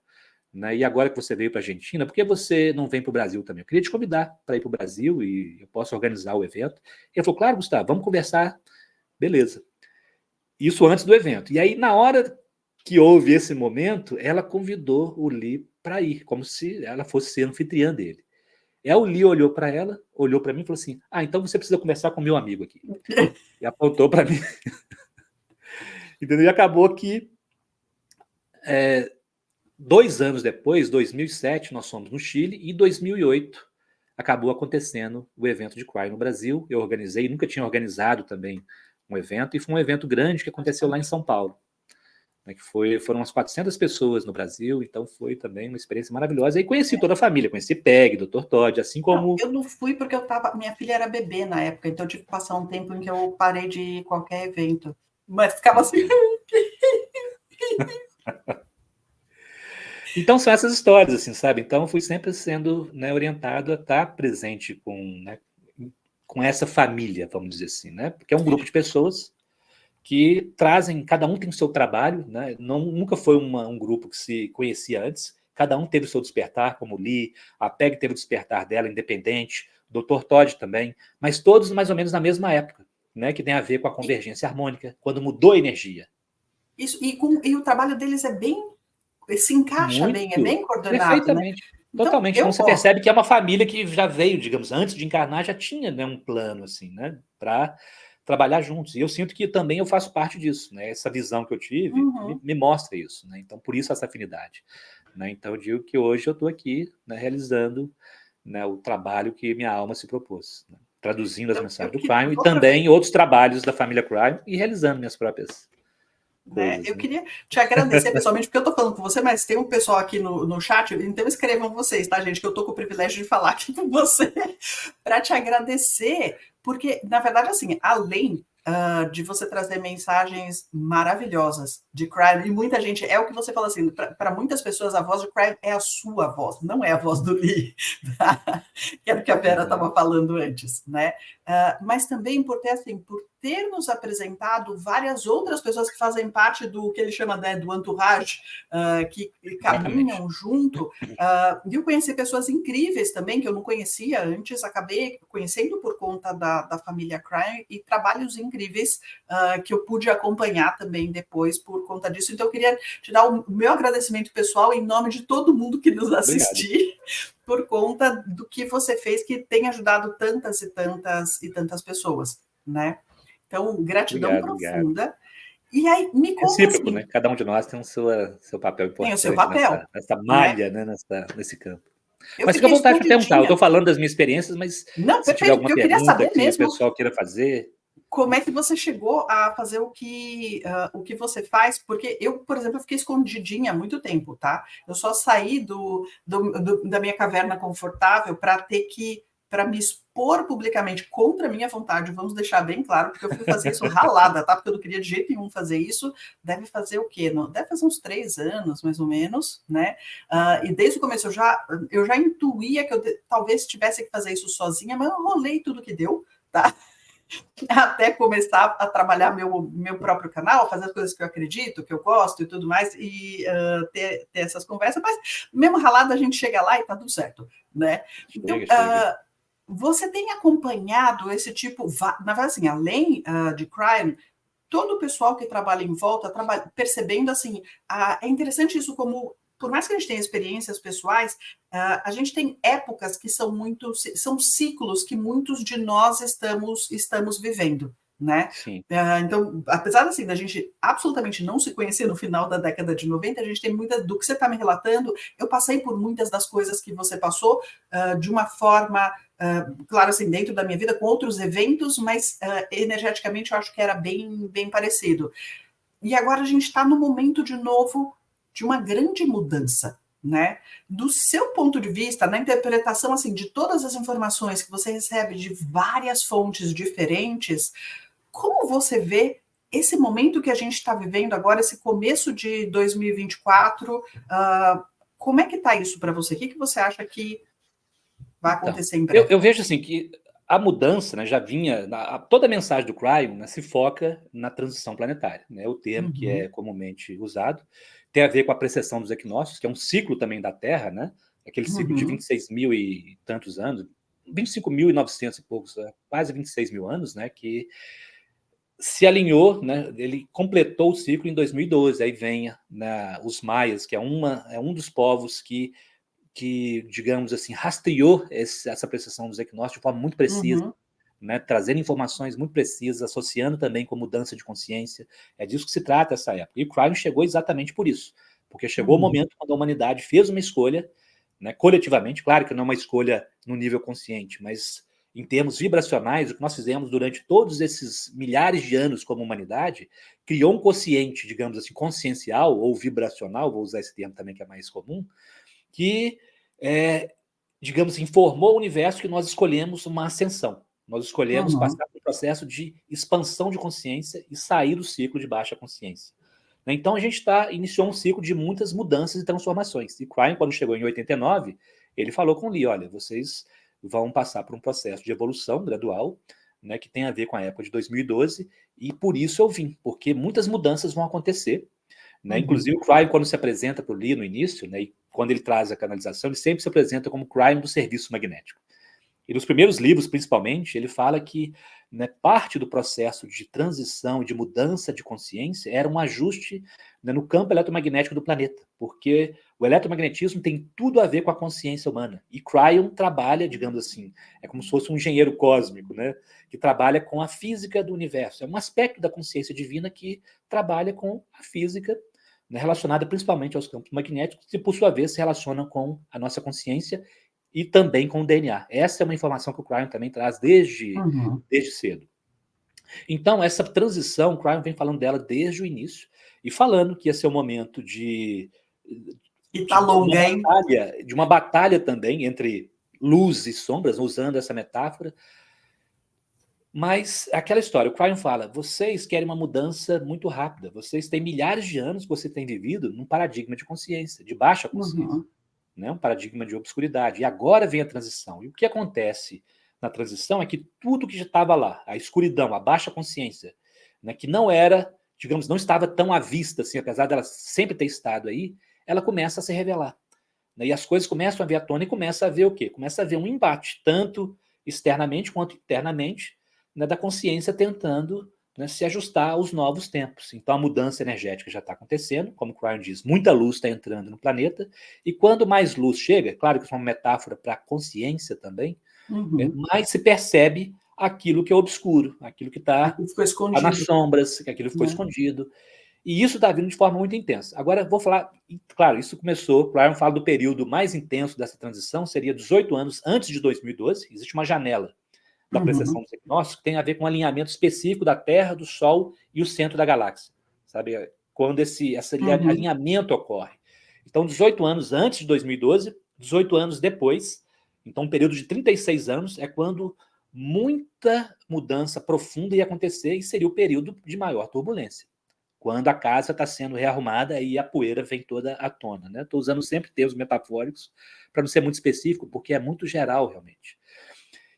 né, e agora que você veio para a Argentina, por que você não vem para o Brasil também? Eu queria te convidar para ir para o Brasil e eu posso organizar o evento. Ele falou: claro, Gustavo, vamos conversar. Beleza. Isso antes do evento. E aí, na hora que houve esse momento, ela convidou o Lee para ir, como se ela fosse ser anfitriã dele. E aí o Lee olhou para ela, olhou para mim e falou assim: ah, então você precisa conversar com o meu amigo aqui. E apontou para mim. Entendeu? E acabou que 2 anos depois, 2007, nós fomos no Chile, e em 2008 acabou acontecendo o evento de Cryon no Brasil. Eu organizei, nunca tinha organizado também um evento, e foi um evento grande que aconteceu lá em São Paulo. Que foram umas 400 pessoas no Brasil, então foi também uma experiência maravilhosa. E conheci toda a família, conheci Peg, Dr. Todd, assim como...
Não, eu não fui porque minha filha era bebê na época, então eu tive que passar um tempo em que eu parei de ir a qualquer evento. Mas ficava assim...
Então são essas histórias, assim, sabe? Então fui sempre sendo, né, orientado a estar presente com, né, com essa família, vamos dizer assim, né? Porque é um grupo de pessoas que trazem, cada um tem o seu trabalho, né? Nunca foi um grupo que se conhecia antes, cada um teve o seu despertar, como o Lee, a Peg teve o despertar dela, independente, o Dr. Todd também, mas todos mais ou menos na mesma época, né? Que tem a ver com a convergência harmônica, quando mudou a energia.
Isso, e o trabalho deles é bem... se encaixa bem, é bem coordenado,
perfeitamente, né?
Então,
totalmente. Então você percebe que é uma família que já veio, digamos, antes de encarnar, já tinha, né, um plano, assim, né? Para trabalhar juntos. E eu sinto que também eu faço parte disso, né? Essa visão que eu tive me mostra isso, né? Então, por isso essa afinidade. Né? Então, eu digo que hoje eu estou aqui, né, realizando, né, o trabalho que minha alma se propôs. Né? Traduzindo as mensagens do Cryon e também outros trabalhos da família Cryon e realizando minhas próprias coisas.
Eu queria te agradecer pessoalmente, porque eu estou falando com você, mas tem um pessoal aqui no chat, então escrevam vocês, tá, gente? Que eu estou com o privilégio de falar aqui com você para te agradecer, porque, na verdade, assim, além de você trazer mensagens maravilhosas de Cryon, e muita gente, é o que você fala assim, para muitas pessoas a voz de Cryon é a sua voz, não é a voz do Lee, que era o que a Vera estava falando antes, né? Mas também por ter nos apresentado várias outras pessoas que fazem parte do que ele chama, né, do entourage, que caminham junto, e eu conheci pessoas incríveis também, que eu não conhecia antes, acabei conhecendo por conta da família Cryon, e trabalhos incríveis que eu pude acompanhar também depois por conta disso. Então eu queria te dar o meu agradecimento pessoal em nome de todo mundo que nos assistiu, por conta do que você fez, que tem ajudado tantas e tantas e tantas pessoas, né? Então, gratidão profunda. Obrigado. E aí, me conta
recíproco, assim, né? Cada um de nós tem seu papel importante,
tem o seu papel,
nessa malha, né? Nesse campo.
Eu
Mas fica à
fiquei
vontade de perguntar. Eu
escondidinha.
estou falando das minhas experiências, mas
Não,
se tiver
perfeito,
alguma
porque eu queria
pergunta
saber
que o
mesmo
pessoal queira fazer.
como é que você chegou a fazer o que você faz, porque eu, por exemplo, eu fiquei escondidinha há muito tempo, tá? Eu só saí da minha caverna confortável para me expor publicamente contra a minha vontade, vamos deixar bem claro, porque eu fui fazer isso ralada, tá? Porque eu não queria de jeito nenhum fazer isso. Deve fazer o quê? Não, deve fazer uns 3 anos, mais ou menos, né? E desde o começo eu já intuía que eu talvez tivesse que fazer isso sozinha, mas eu rolei tudo que deu, tá? Até começar a trabalhar meu próprio canal, fazer as coisas que eu acredito, que eu gosto e tudo mais, e ter essas conversas, mas mesmo ralado a gente chega lá e tá tudo certo, né? Então,
Chega.
você tem acompanhado esse tipo, na verdade, assim, além de crime, todo o pessoal que trabalha em volta, percebendo assim, é interessante isso como, por mais que a gente tenha experiências pessoais, a gente tem épocas que são ciclos que muitos de nós estamos vivendo, né?
Sim.
Então, apesar assim, da gente absolutamente não se conhecer no final da década de 90, a gente tem muita do que você está me relatando. Eu passei por muitas das coisas que você passou de uma forma, claro, assim, dentro da minha vida, com outros eventos, mas energeticamente eu acho que era bem parecido. E agora a gente está no momento de novo de uma grande mudança, né? Do seu ponto de vista, na interpretação assim de todas as informações que você recebe de várias fontes diferentes, como você vê esse momento que a gente está vivendo agora, esse começo de 2024? Como é que está isso para você? O que você acha que vai
Então,
acontecer em breve?
eu vejo assim que a mudança, né, já vinha, toda a mensagem do Cryon, né, se foca na transição planetária, né, o termo que é
Uhum,
comumente usado, tem a ver com a precessão dos equinócios, que é um ciclo também da Terra, né, aquele ciclo de
uhum,
26 mil e tantos anos, 25.900 e poucos, quase 26 mil anos, né, que se alinhou, né, ele completou o ciclo em 2012, aí vem, né, os maias, que é um dos povos que, digamos assim, rastreou essa precessão dos equinócios de forma muito precisa,
uhum,
né, trazendo informações muito precisas, associando também com mudança de consciência. É disso que se trata essa época. E o Crime chegou exatamente por isso, porque chegou o
uhum,
momento quando a humanidade fez uma escolha, né, coletivamente, claro que não é uma escolha no nível consciente, mas em termos vibracionais, o que nós fizemos durante todos esses milhares de anos como humanidade, criou um quociente, digamos assim, consciencial ou vibracional, vou usar esse termo também que é mais comum, que, digamos, informou o universo que nós escolhemos uma ascensão. Nós escolhemos
uhum,
passar por um processo de expansão de consciência e sair do ciclo de baixa consciência. Então a gente iniciou um ciclo de muitas mudanças e transformações. E Crime, quando chegou em 89, ele falou com Lee, olha, vocês vão passar por um processo de evolução gradual, né, que tem a ver com a época de 2012, e por isso eu vim, porque muitas mudanças vão acontecer, né?
uhum,
Inclusive o Crime, quando se apresenta para o Lee no início, né, e quando ele traz a canalização, ele sempre se apresenta como Crime do serviço magnético. E nos primeiros livros, principalmente, ele fala que, né, parte do processo de transição e de mudança de consciência era um ajuste, né, no campo eletromagnético do planeta, porque o eletromagnetismo tem tudo a ver com a consciência humana. E Cryon trabalha, digamos assim, é como se fosse um engenheiro cósmico, né, que trabalha com a física do universo. É um aspecto da consciência divina que trabalha com a física, né, relacionada principalmente aos campos magnéticos, que por sua vez se relacionam com a nossa consciência e também com o DNA. Essa é uma informação que o Cryon também traz
uhum.
desde cedo. Então, essa transição, o Cryon vem falando dela desde o início e falando que ia ser um momento
E tá longa, hein?
de uma batalha também entre luz e sombras, usando essa metáfora. Mas aquela história, o Cryon fala, vocês querem uma mudança muito rápida, vocês têm milhares de anos que você tem vivido num paradigma de consciência, de baixa consciência,
Uhum,
né? Um paradigma de obscuridade. E agora vem a transição. E o que acontece na transição é que tudo que já estava lá, a escuridão, a baixa consciência, né, que não era, digamos, não estava tão à vista, assim, apesar dela sempre ter estado aí, ela começa a se revelar, né? E as coisas começam a vir à tona e começa a ver o quê? Começa a ver um embate, tanto externamente quanto internamente, né, da consciência tentando, né, se ajustar aos novos tempos. Então a mudança energética já está acontecendo, como o Cryon diz, muita luz está entrando no planeta, e quando mais luz chega, claro que isso é uma metáfora para a consciência também,
uhum.
mais se percebe aquilo que é obscuro, aquilo que está
Aquilo ficou
nas
escondido,
sombras, que aquilo ficou
né?
escondido. E isso está vindo de forma muito intensa. Agora, vou falar, claro, isso começou, claro, eu falo do período mais intenso dessa transição, seria 18 anos antes de 2012, existe uma janela da precessão dos equinócios que tem a ver com um alinhamento específico da Terra, do Sol e o centro da galáxia, sabe? Quando esse alinhamento ocorre. Então, 18 anos antes de 2012, 18 anos depois, então um período de 36 anos é quando muita mudança profunda ia acontecer e seria o período de maior turbulência. Quando a casa está sendo rearrumada e a poeira vem toda à tona. Né? Estou usando sempre termos metafóricos para não ser muito específico, porque é muito geral, realmente.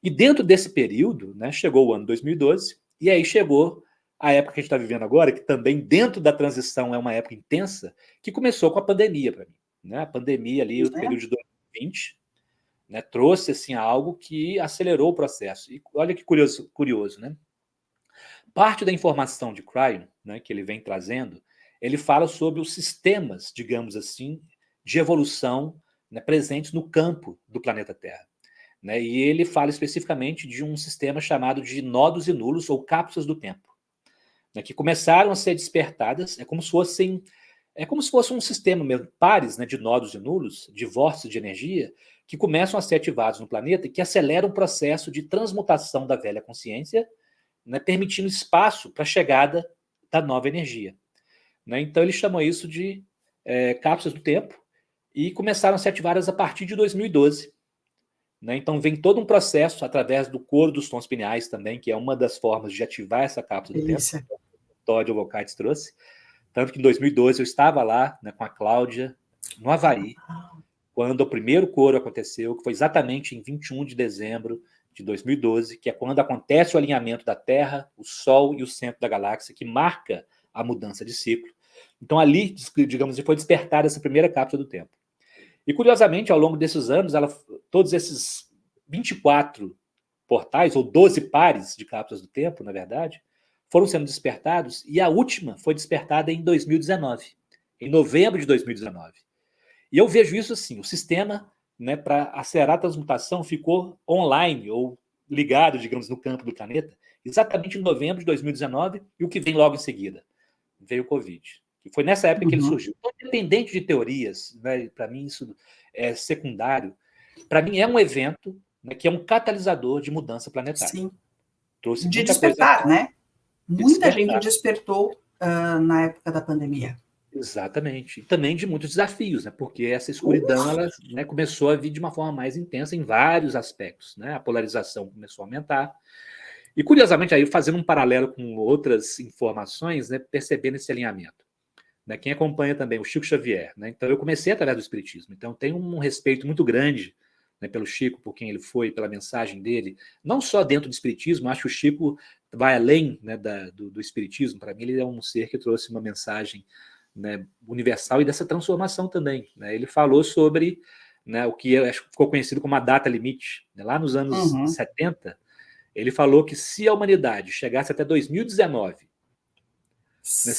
E dentro desse período, né, chegou o ano 2012, e aí chegou a época que a gente está vivendo agora, que também dentro da transição é uma época intensa, que começou com a pandemia para mim. Né? A pandemia ali, o período de 2020, né, trouxe assim, algo que acelerou o processo. E olha que curioso, né? Parte da informação de Cryon, né, que ele vem trazendo, ele fala sobre os sistemas, digamos assim, de evolução, né, presentes no campo do planeta Terra. Né, e ele fala especificamente de um sistema chamado de nodos e nulos, ou cápsulas do tempo, né, que começaram a ser despertadas, é como se fosse um sistema mesmo, pares, né, de nodos e nulos, de vórtices de energia, que começam a ser ativados no planeta e que aceleram o processo de transmutação da velha consciência, né, permitindo espaço para a chegada da nova energia. Né? Então, ele chamou isso de cápsulas do tempo e começaram a ser ativadas a partir de 2012. Né? Então, vem todo um processo através do coro dos tons pineais também, que é uma das formas de ativar essa cápsula do tempo, que o Todd Avocates trouxe. Tanto que em 2012 eu estava lá, né, com a Cláudia, no Havaí, quando o primeiro coro aconteceu, que foi exatamente em 21 de dezembro de 2012, que é quando acontece o alinhamento da Terra, o Sol e o centro da galáxia, que marca a mudança de ciclo. Então, ali, digamos, foi despertada essa primeira cápsula do tempo. E, curiosamente, ao longo desses anos, todos esses 24 portais, ou 12 pares de cápsulas do tempo, na verdade, foram sendo despertados, e a última foi despertada em 2019, em novembro de 2019. E eu vejo isso assim, o sistema, né, para acelerar a transmutação ficou online, ou ligado, digamos, no campo do planeta, exatamente em novembro de 2019, e o que vem logo em seguida? Veio o Covid. Que foi nessa época que ele surgiu. Então, independente de teorias, né, para mim isso é secundário, para mim é um evento, né, que é um catalisador de mudança planetária.
Sim.
Trouxe
de despertar,
coisa,
né? Muita gente despertou na época da pandemia.
Exatamente. E também de muitos desafios, né? Porque essa escuridão ela, né, começou a vir de uma forma mais intensa em vários aspectos. Né? A polarização começou a aumentar. E, curiosamente, aí fazendo um paralelo com outras informações, né, percebendo esse alinhamento. Né? Quem acompanha também o Chico Xavier. Né? Então, eu comecei através do Espiritismo. Então, tenho um respeito muito grande, né, pelo Chico, por quem ele foi, pela mensagem dele. Não só dentro do Espiritismo, acho que o Chico vai além, né, do Espiritismo. Para mim, ele é um ser que trouxe uma mensagem, né, universal e dessa transformação também. Né? Ele falou sobre, né, o que acho que ficou conhecido como a data limite. Né? Lá nos anos 70, ele falou que se a humanidade chegasse até 2019, né,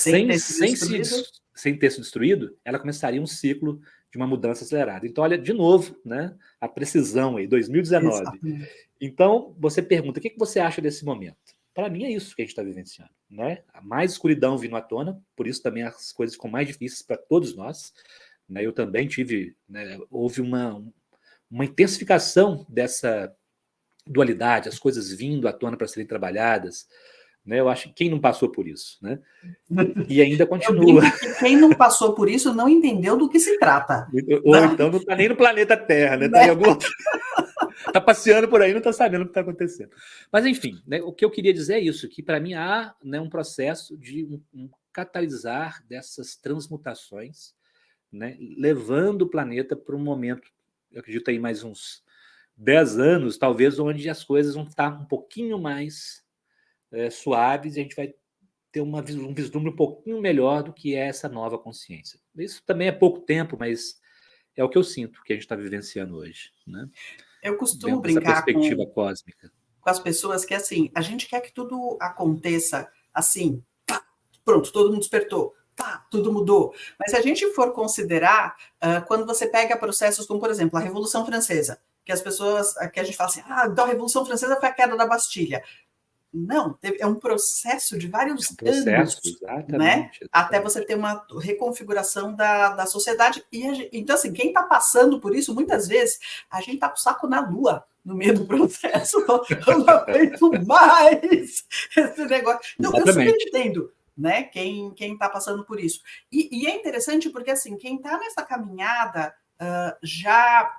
sem ter se destruído, ela começaria um ciclo de uma mudança acelerada. Então, olha, de novo, né, a precisão aí, 2019. Exatamente. Então, você pergunta, o que você acha desse momento? Para mim é isso que a gente está vivenciando. Né? A mais escuridão vindo à tona, por isso também as coisas ficam mais difíceis para todos nós. Né? Eu também tive, né, houve uma intensificação dessa dualidade, as coisas vindo à tona para serem trabalhadas. Né? Eu acho que quem não passou por isso, né? E ainda continua.
Quem não passou por isso não entendeu do que se trata.
Ou então não está nem no planeta Terra, né? Está em algum... Está passeando por aí, não está sabendo o que está acontecendo. Mas, enfim, né, o que eu queria dizer é isso, que para mim há, né, um processo de um catalisar dessas transmutações, né, levando o planeta para um momento, eu acredito aí mais uns 10 anos, talvez, onde as coisas vão estar um pouquinho mais suaves e a gente vai ter um vislumbre um pouquinho melhor do que é essa nova consciência. Isso também é pouco tempo, mas é o que eu sinto que a gente está vivenciando hoje, né?
Eu costumo brincar
perspectiva cósmica
com as pessoas que, assim, a gente quer que tudo aconteça assim, tá, pronto, todo mundo despertou, tá, tudo mudou. Mas se a gente for considerar, quando você pega processos como, por exemplo, a Revolução Francesa, que as pessoas, que a gente fala assim, então a Revolução Francesa foi a queda da Bastilha. Não, é um processo de vários
É um processo,
anos, né?
exatamente.
Até você ter uma reconfiguração da sociedade. Então, assim, quem está passando por isso, muitas vezes, a gente está com o saco na lua no meio do processo. Eu não aguento mais esse negócio. Então, eu super
Exatamente.
entendo, né? Quem está passando por isso. E é interessante porque, assim, quem está nessa caminhada.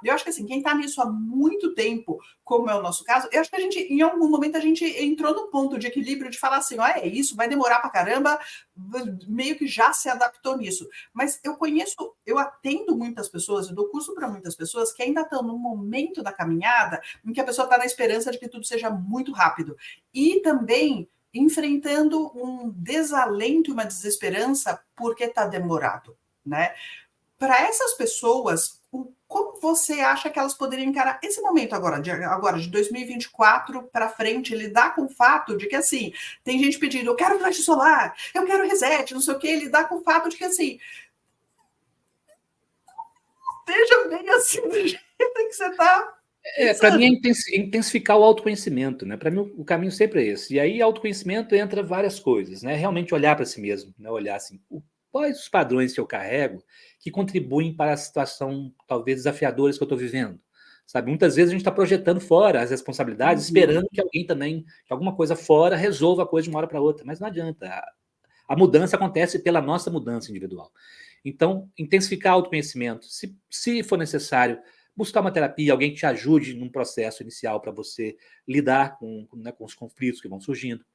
Eu acho que assim, quem está nisso há muito tempo, como é o nosso caso, eu acho que a gente, em algum momento, a gente entrou no ponto de equilíbrio de falar assim, ó, é isso, vai demorar pra caramba, meio que já se adaptou nisso. Mas eu atendo muitas pessoas, eu dou curso para muitas pessoas que ainda estão no momento da caminhada em que a pessoa está na esperança de que tudo seja muito rápido. E também enfrentando um desalento e uma desesperança porque está demorado, né? Para essas pessoas, como você acha que elas poderiam encarar esse momento agora de 2024 para frente, lidar com o fato de que, assim, tem gente pedindo, eu quero flash solar, eu quero reset, não sei o quê, lidar com o fato de que, assim, seja bem assim do jeito que você está
Para mim é
pensando.
intensificar o autoconhecimento, né? Para mim o caminho sempre é esse. E aí autoconhecimento entra várias coisas, né? Realmente olhar para si mesmo, né? Olhar assim, quais os padrões que eu carrego que contribuem para a situação talvez desafiadora que eu estou vivendo, sabe? Muitas vezes a gente está projetando fora as responsabilidades,
Uhum.
esperando que alguém também, que alguma coisa fora resolva a coisa de uma hora para outra, mas não adianta. A mudança acontece pela nossa mudança individual. Então, intensificar o autoconhecimento, se for necessário, buscar uma terapia, alguém que te ajude num processo inicial para você lidar né, com os conflitos que vão surgindo.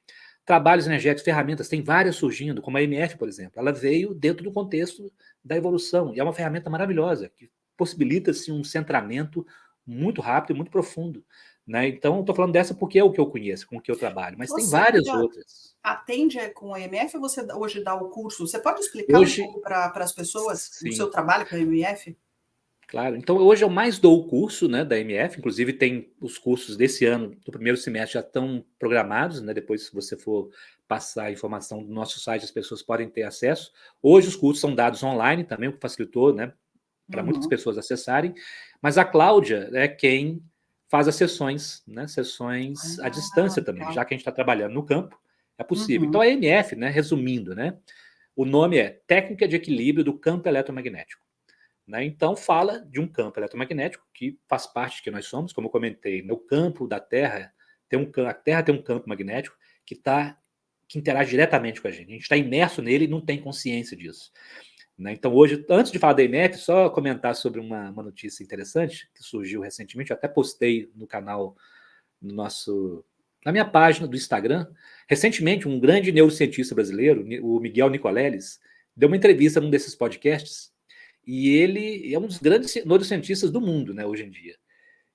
Trabalhos energéticos, ferramentas, tem várias surgindo, como a MF, por exemplo. Ela veio dentro do contexto da evolução e é uma ferramenta maravilhosa que possibilita-se um centramento muito rápido e muito profundo. Né? Então, estou falando dessa porque é o que eu conheço, com o que eu trabalho, mas tem
Você
várias
ainda
outras.
atende com a EMF ou você hoje dá o curso? Você pode explicar um
Hoje,
pouco para as pessoas o seu
sim,
trabalho com a EMF?
claro. Então, hoje eu mais dou o curso, né, da MF, inclusive tem os cursos desse ano, do primeiro semestre, já estão programados, né, depois se você for passar a informação do nosso site, as pessoas podem ter acesso. Hoje os cursos são dados online também, o que facilitou, né, para muitas
Uhum.
pessoas acessarem, mas a Cláudia é quem faz as sessões, né, sessões à
Ah,
distância também,
legal.
já que a gente está trabalhando no campo, é possível. Então
Uhum.
a MF, né, resumindo, né, o nome é Técnica de Equilíbrio do Campo Eletromagnético. Né? Então, fala de um campo eletromagnético que faz parte de que nós somos, como eu comentei, no campo da Terra, a Terra tem um campo magnético que interage diretamente com a gente. A gente está imerso nele e não tem consciência disso. Né? Então, hoje, antes de falar da IMF, só comentar sobre uma notícia interessante que surgiu recentemente, eu até postei no canal, no nosso, na minha página do Instagram. Recentemente, um grande neurocientista brasileiro, o Miguel Nicoleles, deu uma entrevista num desses podcasts e ele é um dos grandes neurocientistas do mundo, né, hoje em dia.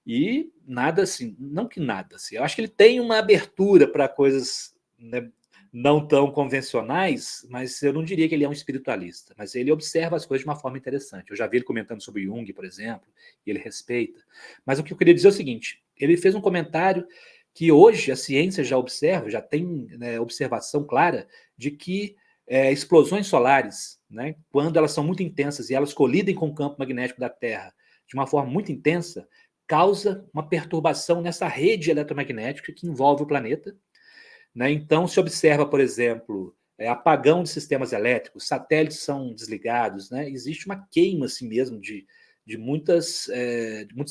E nada assim, não que nada assim, eu acho que ele tem uma abertura para coisas, né, não tão convencionais, mas eu não diria que ele é um espiritualista, mas ele observa as coisas de uma forma interessante. Eu já vi ele comentando sobre Jung, por exemplo, e ele respeita. Mas o que eu queria dizer é o seguinte, ele fez um comentário que hoje a ciência já observa, já tem, né, observação clara de que explosões solares, né, quando elas são muito intensas e elas colidem com o campo magnético da Terra de uma forma muito intensa, causa uma perturbação nessa rede eletromagnética que envolve o planeta. Né? Então, se observa, por exemplo, apagão de sistemas elétricos, satélites são desligados, né? Existe uma queima assim mesmo de muitos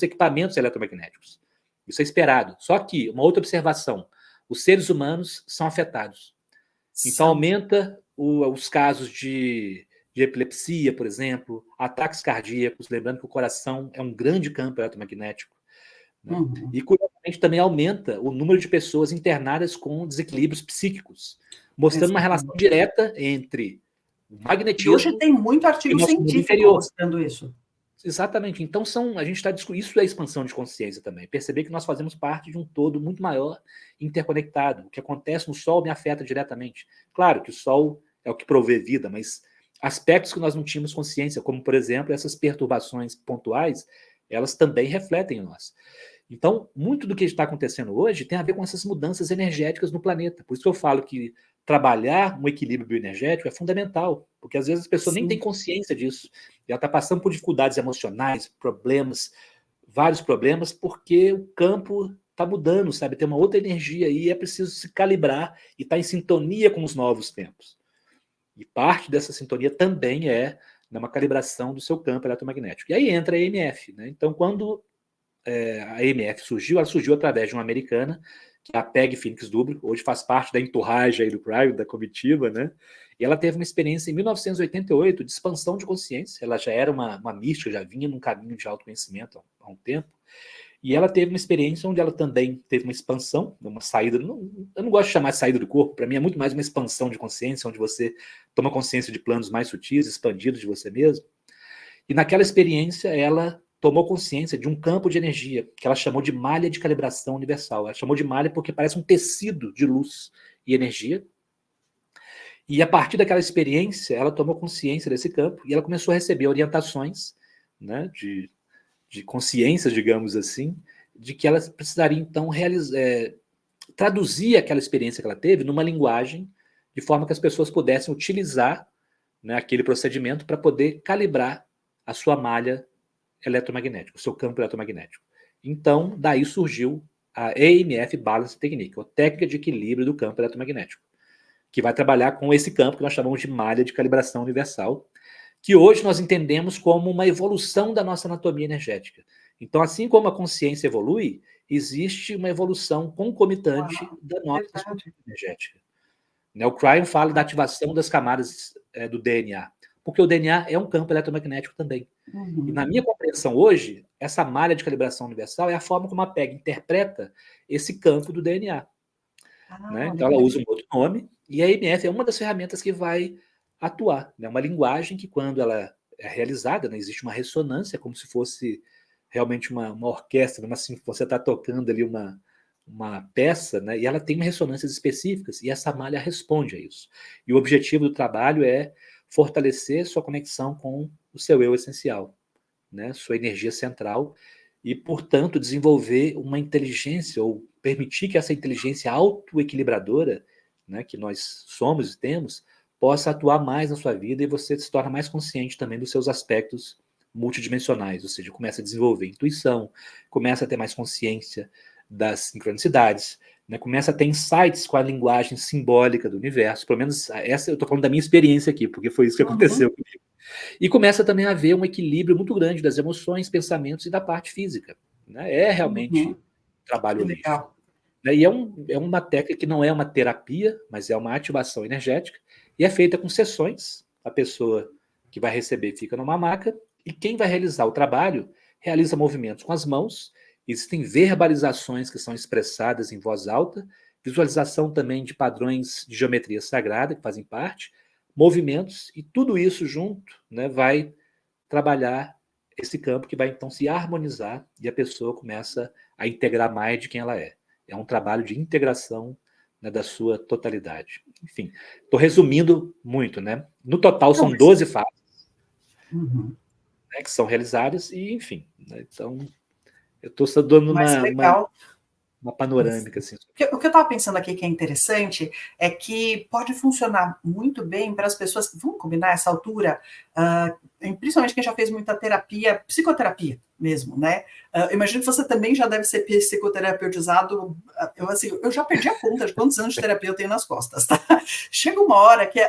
equipamentos eletromagnéticos. Isso é esperado. Só que, uma outra observação, os seres humanos são afetados. Então,
São.
aumenta os casos de epilepsia, por exemplo, ataques cardíacos, lembrando que o coração é um grande campo eletromagnético. Né?
Uhum.
E, curiosamente, também aumenta o número de pessoas internadas com desequilíbrios psíquicos, mostrando uma relação
Exatamente.
direta entre o
E hoje
magnetismo
tem muito
e o
artigo
nosso mundo
científico
interior.
mostrando isso.
Exatamente. Então, a gente está discutindo. Isso é expansão de consciência também. Perceber que nós fazemos parte de um todo muito maior, interconectado. O que acontece no Sol me afeta diretamente. Claro que o Sol é o que provê vida, mas aspectos que nós não tínhamos consciência, como, por exemplo, essas perturbações pontuais, elas também refletem em nós. Então, muito do que está acontecendo hoje tem a ver com essas mudanças energéticas no planeta. Por isso que eu falo que trabalhar um equilíbrio bioenergético é fundamental, porque às vezes a pessoa nem tem
Sim.
consciência disso. E ela está passando por dificuldades emocionais, problemas, vários problemas, porque o campo tá mudando, sabe? Tem uma outra energia aí, é preciso se calibrar e estar em sintonia com os novos tempos. E parte dessa sintonia também é uma calibração do seu campo eletromagnético. E aí entra a EMF, né? Então, quando a EMF surgiu, ela surgiu através de uma americana, que é a Peg Phoenix Dubro, hoje faz parte da entourage aí do Cryo, da comitiva, né? E ela teve uma experiência em 1988 de expansão de consciência. Ela já era uma mística, já vinha num caminho de autoconhecimento há um tempo. E ela teve uma experiência onde ela também teve uma expansão, uma saída. Eu não gosto de chamar de saída do corpo, para mim é muito mais uma expansão de consciência, onde você toma consciência de planos mais sutis, expandidos de você mesmo. E naquela experiência, ela tomou consciência de um campo de energia, que ela chamou de malha de calibração universal. Ela chamou de malha porque parece um tecido de luz e energia. E a partir daquela experiência, ela tomou consciência desse campo e ela começou a receber orientações, né, de consciência, digamos assim, de que ela precisaria, então, traduzir aquela experiência que ela teve numa linguagem de forma que as pessoas pudessem utilizar, né, aquele procedimento para poder calibrar a sua malha eletromagnética, o seu campo eletromagnético. Então, daí surgiu a EMF Balance Technique, a técnica de equilíbrio do campo eletromagnético, que vai trabalhar com esse campo que nós chamamos de malha de calibração universal, que hoje nós entendemos como uma evolução da nossa anatomia energética. Então, assim como a consciência evolui, existe uma evolução concomitante da nossa estrutura energética. O Cryon fala da ativação das camadas do DNA, porque o DNA é um campo eletromagnético também. Uhum. E na minha compreensão hoje, essa malha de calibração universal é a forma como a PEG interpreta esse campo do DNA. Né? Então, ela usa um outro nome, e a EMF é uma das ferramentas que vai atuar. É uma linguagem que, quando ela é realizada, né, existe uma ressonância, como se fosse realmente uma orquestra, assim, você está tocando ali uma peça, né, e ela tem ressonâncias específicas, e essa malha responde a isso. E o objetivo do trabalho é fortalecer sua conexão com o seu eu essencial, né, sua energia central, e, portanto, desenvolver uma inteligência, ou permitir que essa inteligência autoequilibradora, né, que nós somos e temos, possa atuar mais na sua vida, e você se torna mais consciente também dos seus aspectos multidimensionais, ou seja, começa a desenvolver intuição, começa a ter mais consciência das sincronicidades, né, começa a ter insights com a linguagem simbólica do universo, pelo menos essa eu estou falando da minha experiência aqui, porque foi isso que aconteceu comigo. E começa também a haver um equilíbrio muito grande das emoções, pensamentos e da parte física. Né? É realmente trabalho holístico. E é uma técnica que não é uma terapia, mas é uma ativação energética, e é feita com sessões. A pessoa que vai receber fica numa maca, e quem vai realizar o trabalho realiza movimentos com as mãos. Existem verbalizações que são expressadas em voz alta, visualização também de padrões de geometria sagrada, que fazem parte, movimentos, e tudo isso junto, né, vai trabalhar esse campo que vai então se harmonizar, e a pessoa começa a integrar mais de quem ela é. É um trabalho de integração, né, da sua totalidade. Enfim, estou resumindo muito, né? No total são 12 fases, né, que são realizadas, e enfim, né, então eu estou só dando uma panorâmica. Assim.
O que eu estava pensando aqui que é interessante é que pode funcionar muito bem para as pessoas, vamos combinar essa altura, principalmente quem já fez muita terapia, psicoterapia mesmo, né? Imagino que você também já deve ser psicoterapeutizado. Eu já perdi a conta de quantos anos de terapia eu tenho nas costas, tá? Chega uma hora que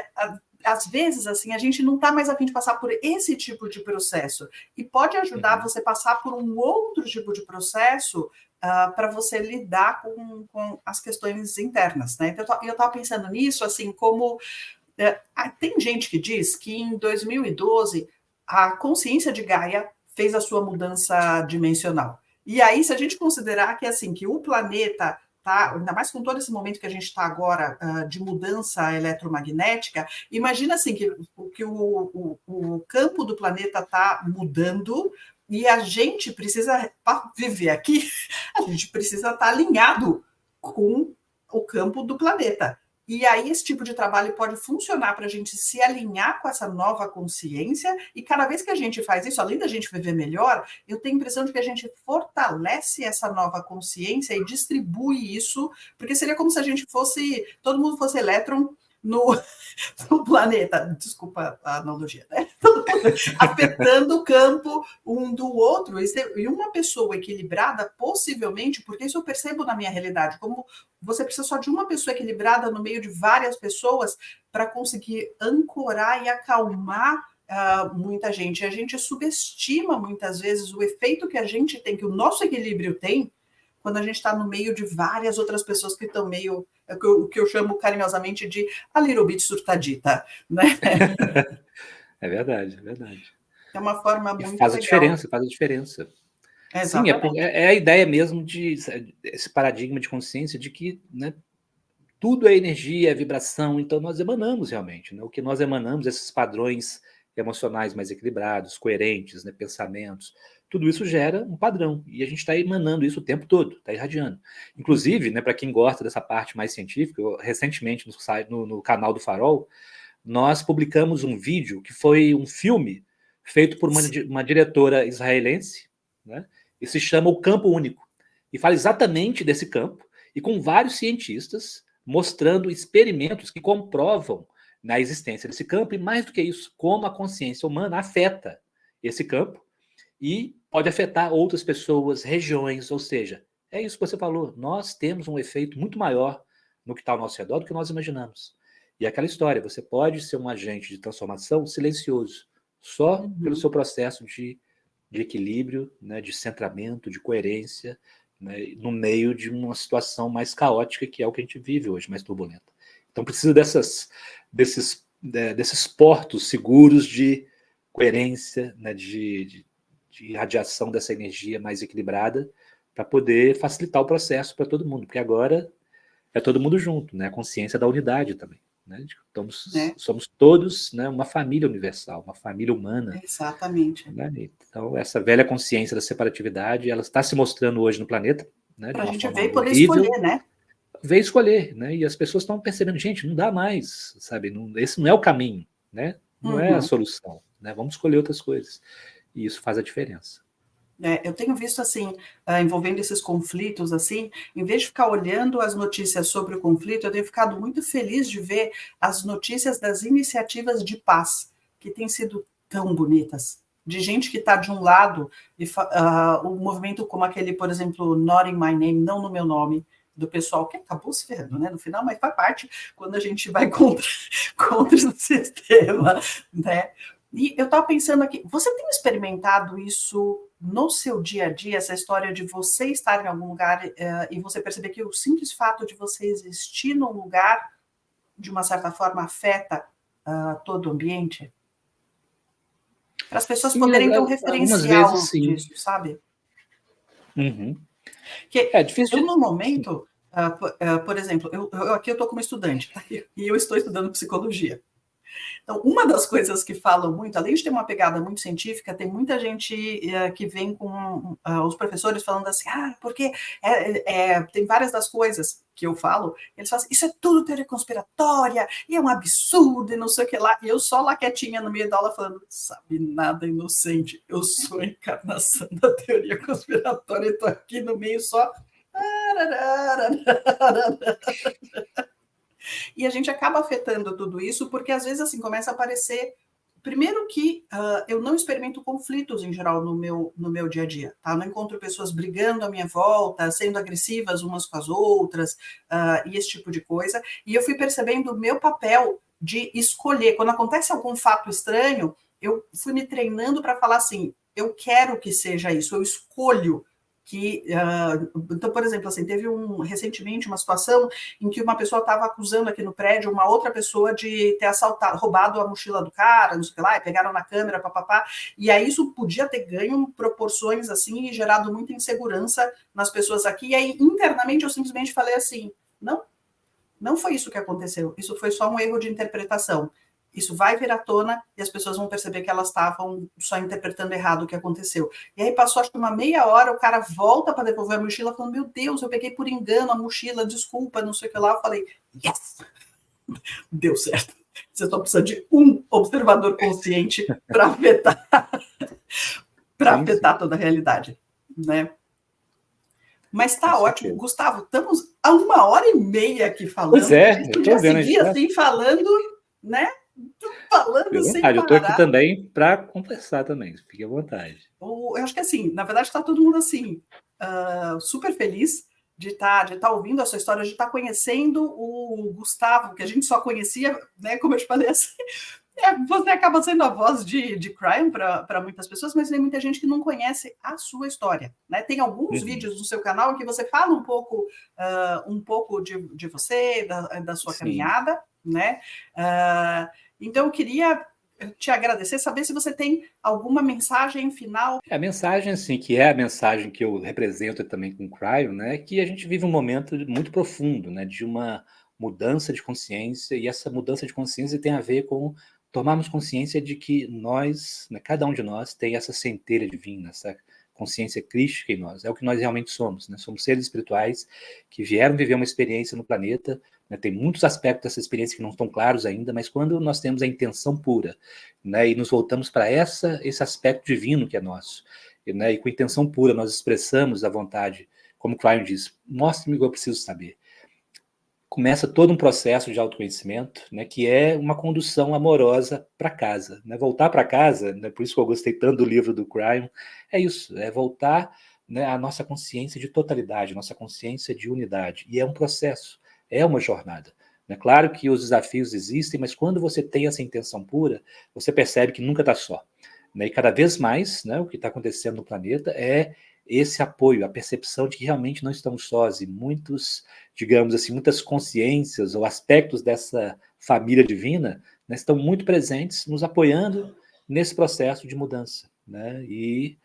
às vezes, assim, a gente não está mais a fim de passar por esse tipo de processo, e pode ajudar você a passar por um outro tipo de processo para você lidar com as questões internas, né? Então, eu estava pensando nisso, assim, como... tem gente que diz que em 2012 a consciência de Gaia fez a sua mudança dimensional. E aí, se a gente considerar que, assim, que o planeta... Tá? Ainda mais com todo esse momento que a gente está agora de mudança eletromagnética, imagina assim que o campo do planeta está mudando, e a gente precisa, para viver aqui, a gente precisa estar alinhado com o campo do planeta. E aí esse tipo de trabalho pode funcionar para a gente se alinhar com essa nova consciência, e cada vez que a gente faz isso, além da gente viver melhor, eu tenho a impressão de que a gente fortalece essa nova consciência e distribui isso, porque seria como se a gente fosse, todo mundo fosse elétron no planeta. Desculpa a analogia, né? Todo afetando o campo um do outro. E uma pessoa equilibrada, possivelmente, porque isso eu percebo na minha realidade, como você precisa só de uma pessoa equilibrada no meio de várias pessoas para conseguir ancorar e acalmar muita gente. A gente subestima muitas vezes o efeito que a gente tem, que o nosso equilíbrio tem, quando a gente está no meio de várias outras pessoas que estão meio, o que eu chamo carinhosamente de a little bit surtadita, né?
É verdade, é verdade.
É uma forma
E
muito
faz a
legal.
diferença, faz a diferença. Sim, é a ideia mesmo de esse paradigma de consciência de que, né, tudo é energia, é vibração, então nós emanamos realmente, né? O que nós emanamos, esses padrões emocionais mais equilibrados, coerentes, né, pensamentos, tudo isso gera um padrão, e a gente está emanando isso o tempo todo, está irradiando. Inclusive, né, para quem gosta dessa parte mais científica, recentemente no canal do Farol, nós publicamos um vídeo que foi um filme feito por uma diretora israelense, né, e se chama O Campo Único, e fala exatamente desse campo, e com vários cientistas mostrando experimentos que comprovam na existência desse campo, e mais do que isso, como a consciência humana afeta esse campo e pode afetar outras pessoas, regiões, ou seja, é isso que você falou, nós temos um efeito muito maior no que está ao nosso redor do que nós imaginamos. E aquela história, você pode ser um agente de transformação silencioso, só pelo seu processo de equilíbrio, né, de centramento, de coerência, né, no meio de uma situação mais caótica, que é o que a gente vive hoje, mais turbulenta. Então precisa desses portos seguros de coerência, né, de irradiação dessa energia mais equilibrada, para poder facilitar o processo para todo mundo, porque agora é todo mundo junto, né, a consciência da unidade também. Né? Somos todos, né, uma família universal, uma família humana.
Exatamente.
Né? Então, essa velha consciência da separatividade, ela está se mostrando hoje no planeta, né,
para a gente
ver
e poder escolher, né?
Ver escolher, né? E as pessoas estão percebendo, gente, não dá mais, sabe? Esse não é o caminho, né? Não é a solução, né? Vamos escolher outras coisas. E isso faz a diferença.
Eu tenho visto, assim, envolvendo esses conflitos, assim, em vez de ficar olhando as notícias sobre o conflito, eu tenho ficado muito feliz de ver as notícias das iniciativas de paz, que têm sido tão bonitas. De gente que está de um lado, um movimento como aquele, por exemplo, Not in My Name, não no meu nome, do pessoal que acabou se ferrando, né, no final, mas faz parte quando a gente vai contra o sistema, né? E eu estava pensando aqui, você tem experimentado isso no seu dia a dia, essa história de você estar em algum lugar e você perceber que o simples fato de você existir num lugar, de uma certa forma, afeta todo o ambiente? Para as pessoas poderem ter um referencial disso, sabe?
Uhum.
Que é difícil. Eu, no momento, por exemplo, aqui eu estou como estudante, tá? E eu estou estudando psicologia. Então, uma das coisas que falam muito, além de ter uma pegada muito científica, tem muita gente que vem com os professores falando assim, porque tem várias das coisas que eu falo, eles falam assim, isso é tudo teoria conspiratória, e é um absurdo, e não sei o que lá, e eu só lá quietinha no meio da aula falando, sabe nada, inocente, eu sou a encarnação da teoria conspiratória, e estou aqui no meio só... E a gente acaba afetando tudo isso, porque às vezes assim começa a aparecer. Primeiro que eu não experimento conflitos em geral no meu dia a dia, tá? Não encontro pessoas brigando à minha volta, sendo agressivas umas com as outras, e esse tipo de coisa. E eu fui percebendo o meu papel de escolher. Quando acontece algum fato estranho, eu fui me treinando para falar assim, eu quero que seja isso, eu escolho que... então, por exemplo, assim, teve recentemente uma situação em que uma pessoa estava acusando aqui no prédio uma outra pessoa de ter roubado a mochila do cara, não sei o que lá, e pegaram na câmera, papapá, e aí isso podia ter ganho proporções assim e gerado muita insegurança nas pessoas aqui, e aí internamente eu simplesmente falei assim, não foi isso que aconteceu, isso foi só um erro de interpretação. Isso vai vir à tona e as pessoas vão perceber que elas estavam só interpretando errado o que aconteceu. E aí passou acho que uma meia hora, o cara volta para devolver a mochila falando, meu Deus, eu peguei por engano a mochila, desculpa, não sei o que lá. Eu falei, yes, deu certo. Você só precisa de um observador consciente para afetar toda a realidade, né? Mas tá ótimo. Gustavo, estamos há 1h30 aqui falando.
Pois é,
a gente podia seguir assim falando, né? falando
Fique à
sem
vontade, eu estou aqui
parar.
também para conversar também, fique à vontade.
Eu acho que assim, na verdade está todo mundo assim, super feliz de tá ouvindo a sua história, de estar conhecendo o Gustavo, que a gente só conhecia, né, como eu te falei, assim, você acaba sendo a voz de Crime para muitas pessoas, mas tem muita gente que não conhece a sua história, né? Tem alguns
Uhum.
vídeos no seu canal que você fala um pouco de você, da sua
Sim.
caminhada, né? Então eu queria te agradecer, saber se você tem alguma mensagem final.
A mensagem, assim, que é a mensagem que eu represento também com o Cryo, né, é que a gente vive um momento muito profundo, né, de uma mudança de consciência, e essa mudança de consciência tem a ver com tomarmos consciência de que nós, né, cada um de nós, tem essa centelha divina, essa consciência crística em nós. É o que nós realmente somos, né? Somos seres espirituais que vieram viver uma experiência no planeta, né? Tem muitos aspectos dessa experiência que não estão claros ainda, mas quando nós temos a intenção pura, né, e nos voltamos para esse aspecto divino que é nosso, né, e com intenção pura nós expressamos a vontade, como Klein diz, mostre-me o que eu preciso saber. Começa todo um processo de autoconhecimento, né, que é uma condução amorosa para casa. Né? Voltar para casa, né, por isso que eu gostei tanto do livro do Cryon, é isso, é voltar, né, à nossa consciência de totalidade, nossa consciência de unidade. E é um processo, é uma jornada. É claro que os desafios existem, mas quando você tem essa intenção pura, você percebe que nunca está só. Né? E cada vez mais, né, o que está acontecendo no planeta é esse apoio, a percepção de que realmente não estamos sós, e muitos, digamos assim, muitas consciências ou aspectos dessa família divina, né, estão muito presentes, nos apoiando nesse processo de mudança. Né? E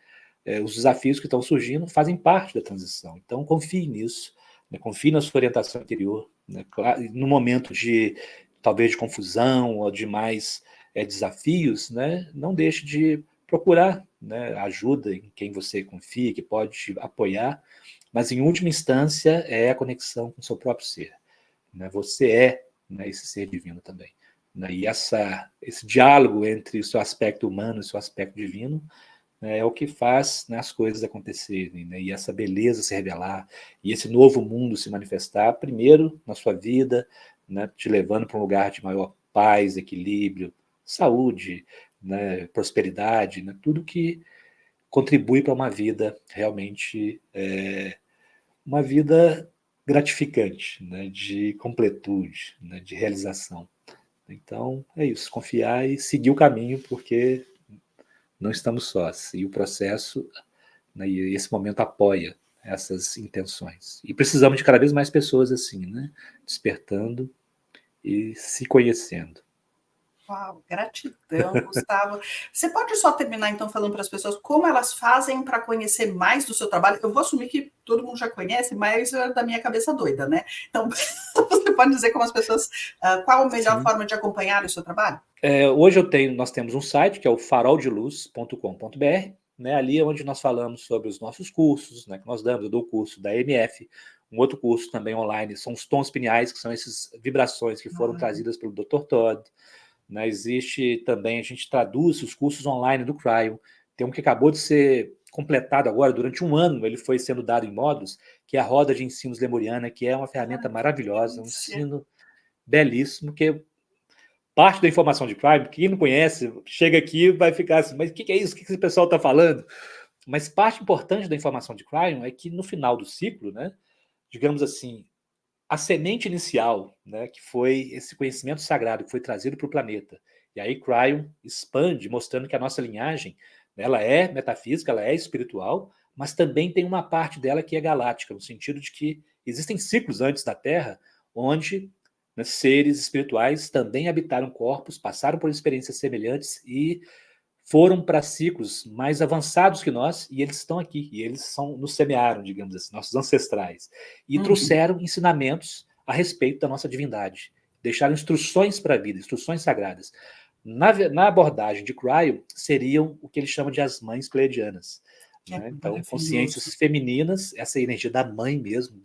os desafios que estão surgindo fazem parte da transição. Então, confie nisso, né? Confie na sua orientação interior. Né? No momento de, talvez, de confusão ou de mais desafios, né? Não deixe de procurar, né, ajuda em quem você confia, que pode te apoiar, mas, em última instância, é a conexão com o seu próprio ser. Né? Você é, né, esse ser divino também. Né? E esse diálogo entre o seu aspecto humano e o seu aspecto divino, né, é o que faz, né, as coisas acontecerem, né, e essa beleza se revelar, e esse novo mundo se manifestar, primeiro na sua vida, né, te levando para um lugar de maior paz, equilíbrio, saúde, né, prosperidade, né, tudo que contribui para uma vida realmente, uma vida gratificante, né, de completude, né, de realização. Então, é isso, confiar e seguir o caminho, porque não estamos sós, e o processo, né, e esse momento apoia essas intenções. E precisamos de cada vez mais pessoas assim, né, despertando e se conhecendo.
Uau, gratidão, Gustavo. Você pode só terminar, então, falando para as pessoas como elas fazem para conhecer mais do seu trabalho? Eu vou assumir que todo mundo já conhece, mas é da minha cabeça doida, né? Então, você pode dizer como as pessoas, qual a melhor
Sim.
forma de acompanhar o seu trabalho?
Hoje nós temos um site que é o faroldeluz.com.br, né, ali é onde nós falamos sobre os nossos cursos, né, que nós damos. Eu dou o curso da MF, um outro curso também online, são os tons pineais, que são essas vibrações que foram trazidas pelo Dr. Todd. Né, existe também, a gente traduz os cursos online do Cryo. Tem um que acabou de ser completado agora, durante um ano ele foi sendo dado em módulos, que é a Roda de Ensinos Lemuriana, que é uma ferramenta maravilhosa, um ensino belíssimo, que parte da informação de Crime, quem não conhece, chega aqui e vai ficar assim, mas o que é isso? O que esse pessoal está falando? Mas parte importante da informação de Crime é que no final do ciclo, né, digamos assim, a semente inicial, né, que foi esse conhecimento sagrado que foi trazido para o planeta, e aí Cryon expande, mostrando que a nossa linhagem, né, ela é metafísica, ela é espiritual, mas também tem uma parte dela que é galáctica, no sentido de que existem ciclos antes da Terra, onde, né, seres espirituais também habitaram corpos, passaram por experiências semelhantes e foram para ciclos mais avançados que nós, e eles estão aqui, e eles nos semearam, digamos assim, nossos ancestrais, e trouxeram ensinamentos a respeito da nossa divindade, deixaram instruções para a vida, instruções sagradas. Na abordagem de Cryo, seriam o que ele chama de as mães pleiadianas.
É
Né? Então, consciências
maravilhoso.
femininas, essa energia da mãe mesmo,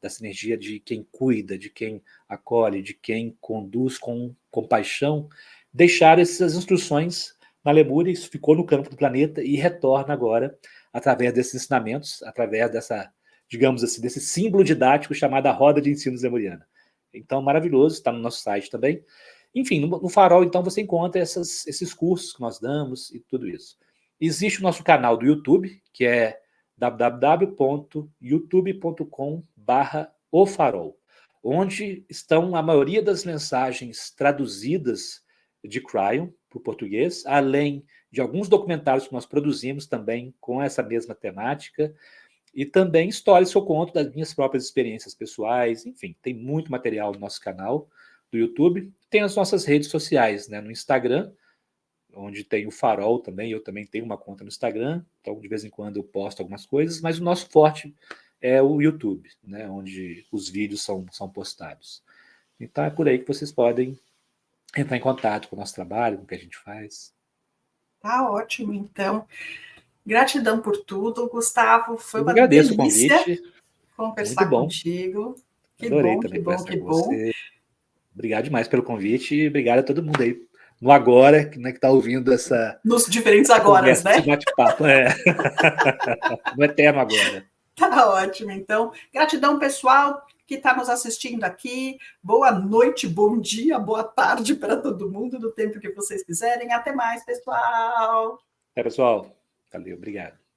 dessa energia de quem cuida, de quem acolhe, de quem conduz com compaixão, deixaram essas instruções na Lemúria, isso ficou no campo do planeta e retorna agora através desses ensinamentos, através dessa, digamos assim, desse símbolo didático chamado a Roda de Ensinos Lemuriana. Então, maravilhoso, está no nosso site também. Enfim, no Farol, então, você encontra esses cursos que nós damos e tudo isso. Existe o nosso canal do YouTube, que é www.youtube.com/ofarol, onde estão a maioria das mensagens traduzidas de Cryon para o português, além de alguns documentários que nós produzimos também com essa mesma temática, e também histórias que eu conto das minhas próprias experiências pessoais. Enfim, tem muito material no nosso canal do YouTube. Tem as nossas redes sociais, né? No Instagram, onde tem o Farol também, eu também tenho uma conta no Instagram, então de vez em quando eu posto algumas coisas, mas o nosso forte é o YouTube, né? Onde os vídeos são postados. Então é por aí que vocês podem entrar em contato com o nosso trabalho, com o que a gente faz.
Tá ótimo, então. Gratidão por tudo, Gustavo. Foi
Eu
uma
agradeço o
delícia
convite, muito
conversar
bom.
contigo. Que
Adorei
bom, que
também
bom,
conversar
que
com
bom.
você. Obrigado demais pelo convite e obrigado a todo mundo aí no agora, né, que está ouvindo essa
Nos diferentes agoras,
conversa, esse
né?
bate-papo. No eterno agora.
Tá ótimo, então. Gratidão, pessoal, que está nos assistindo aqui. Boa noite, bom dia, boa tarde para todo mundo, do tempo que vocês quiserem. Até mais, pessoal.
Pessoal. Valeu, obrigado.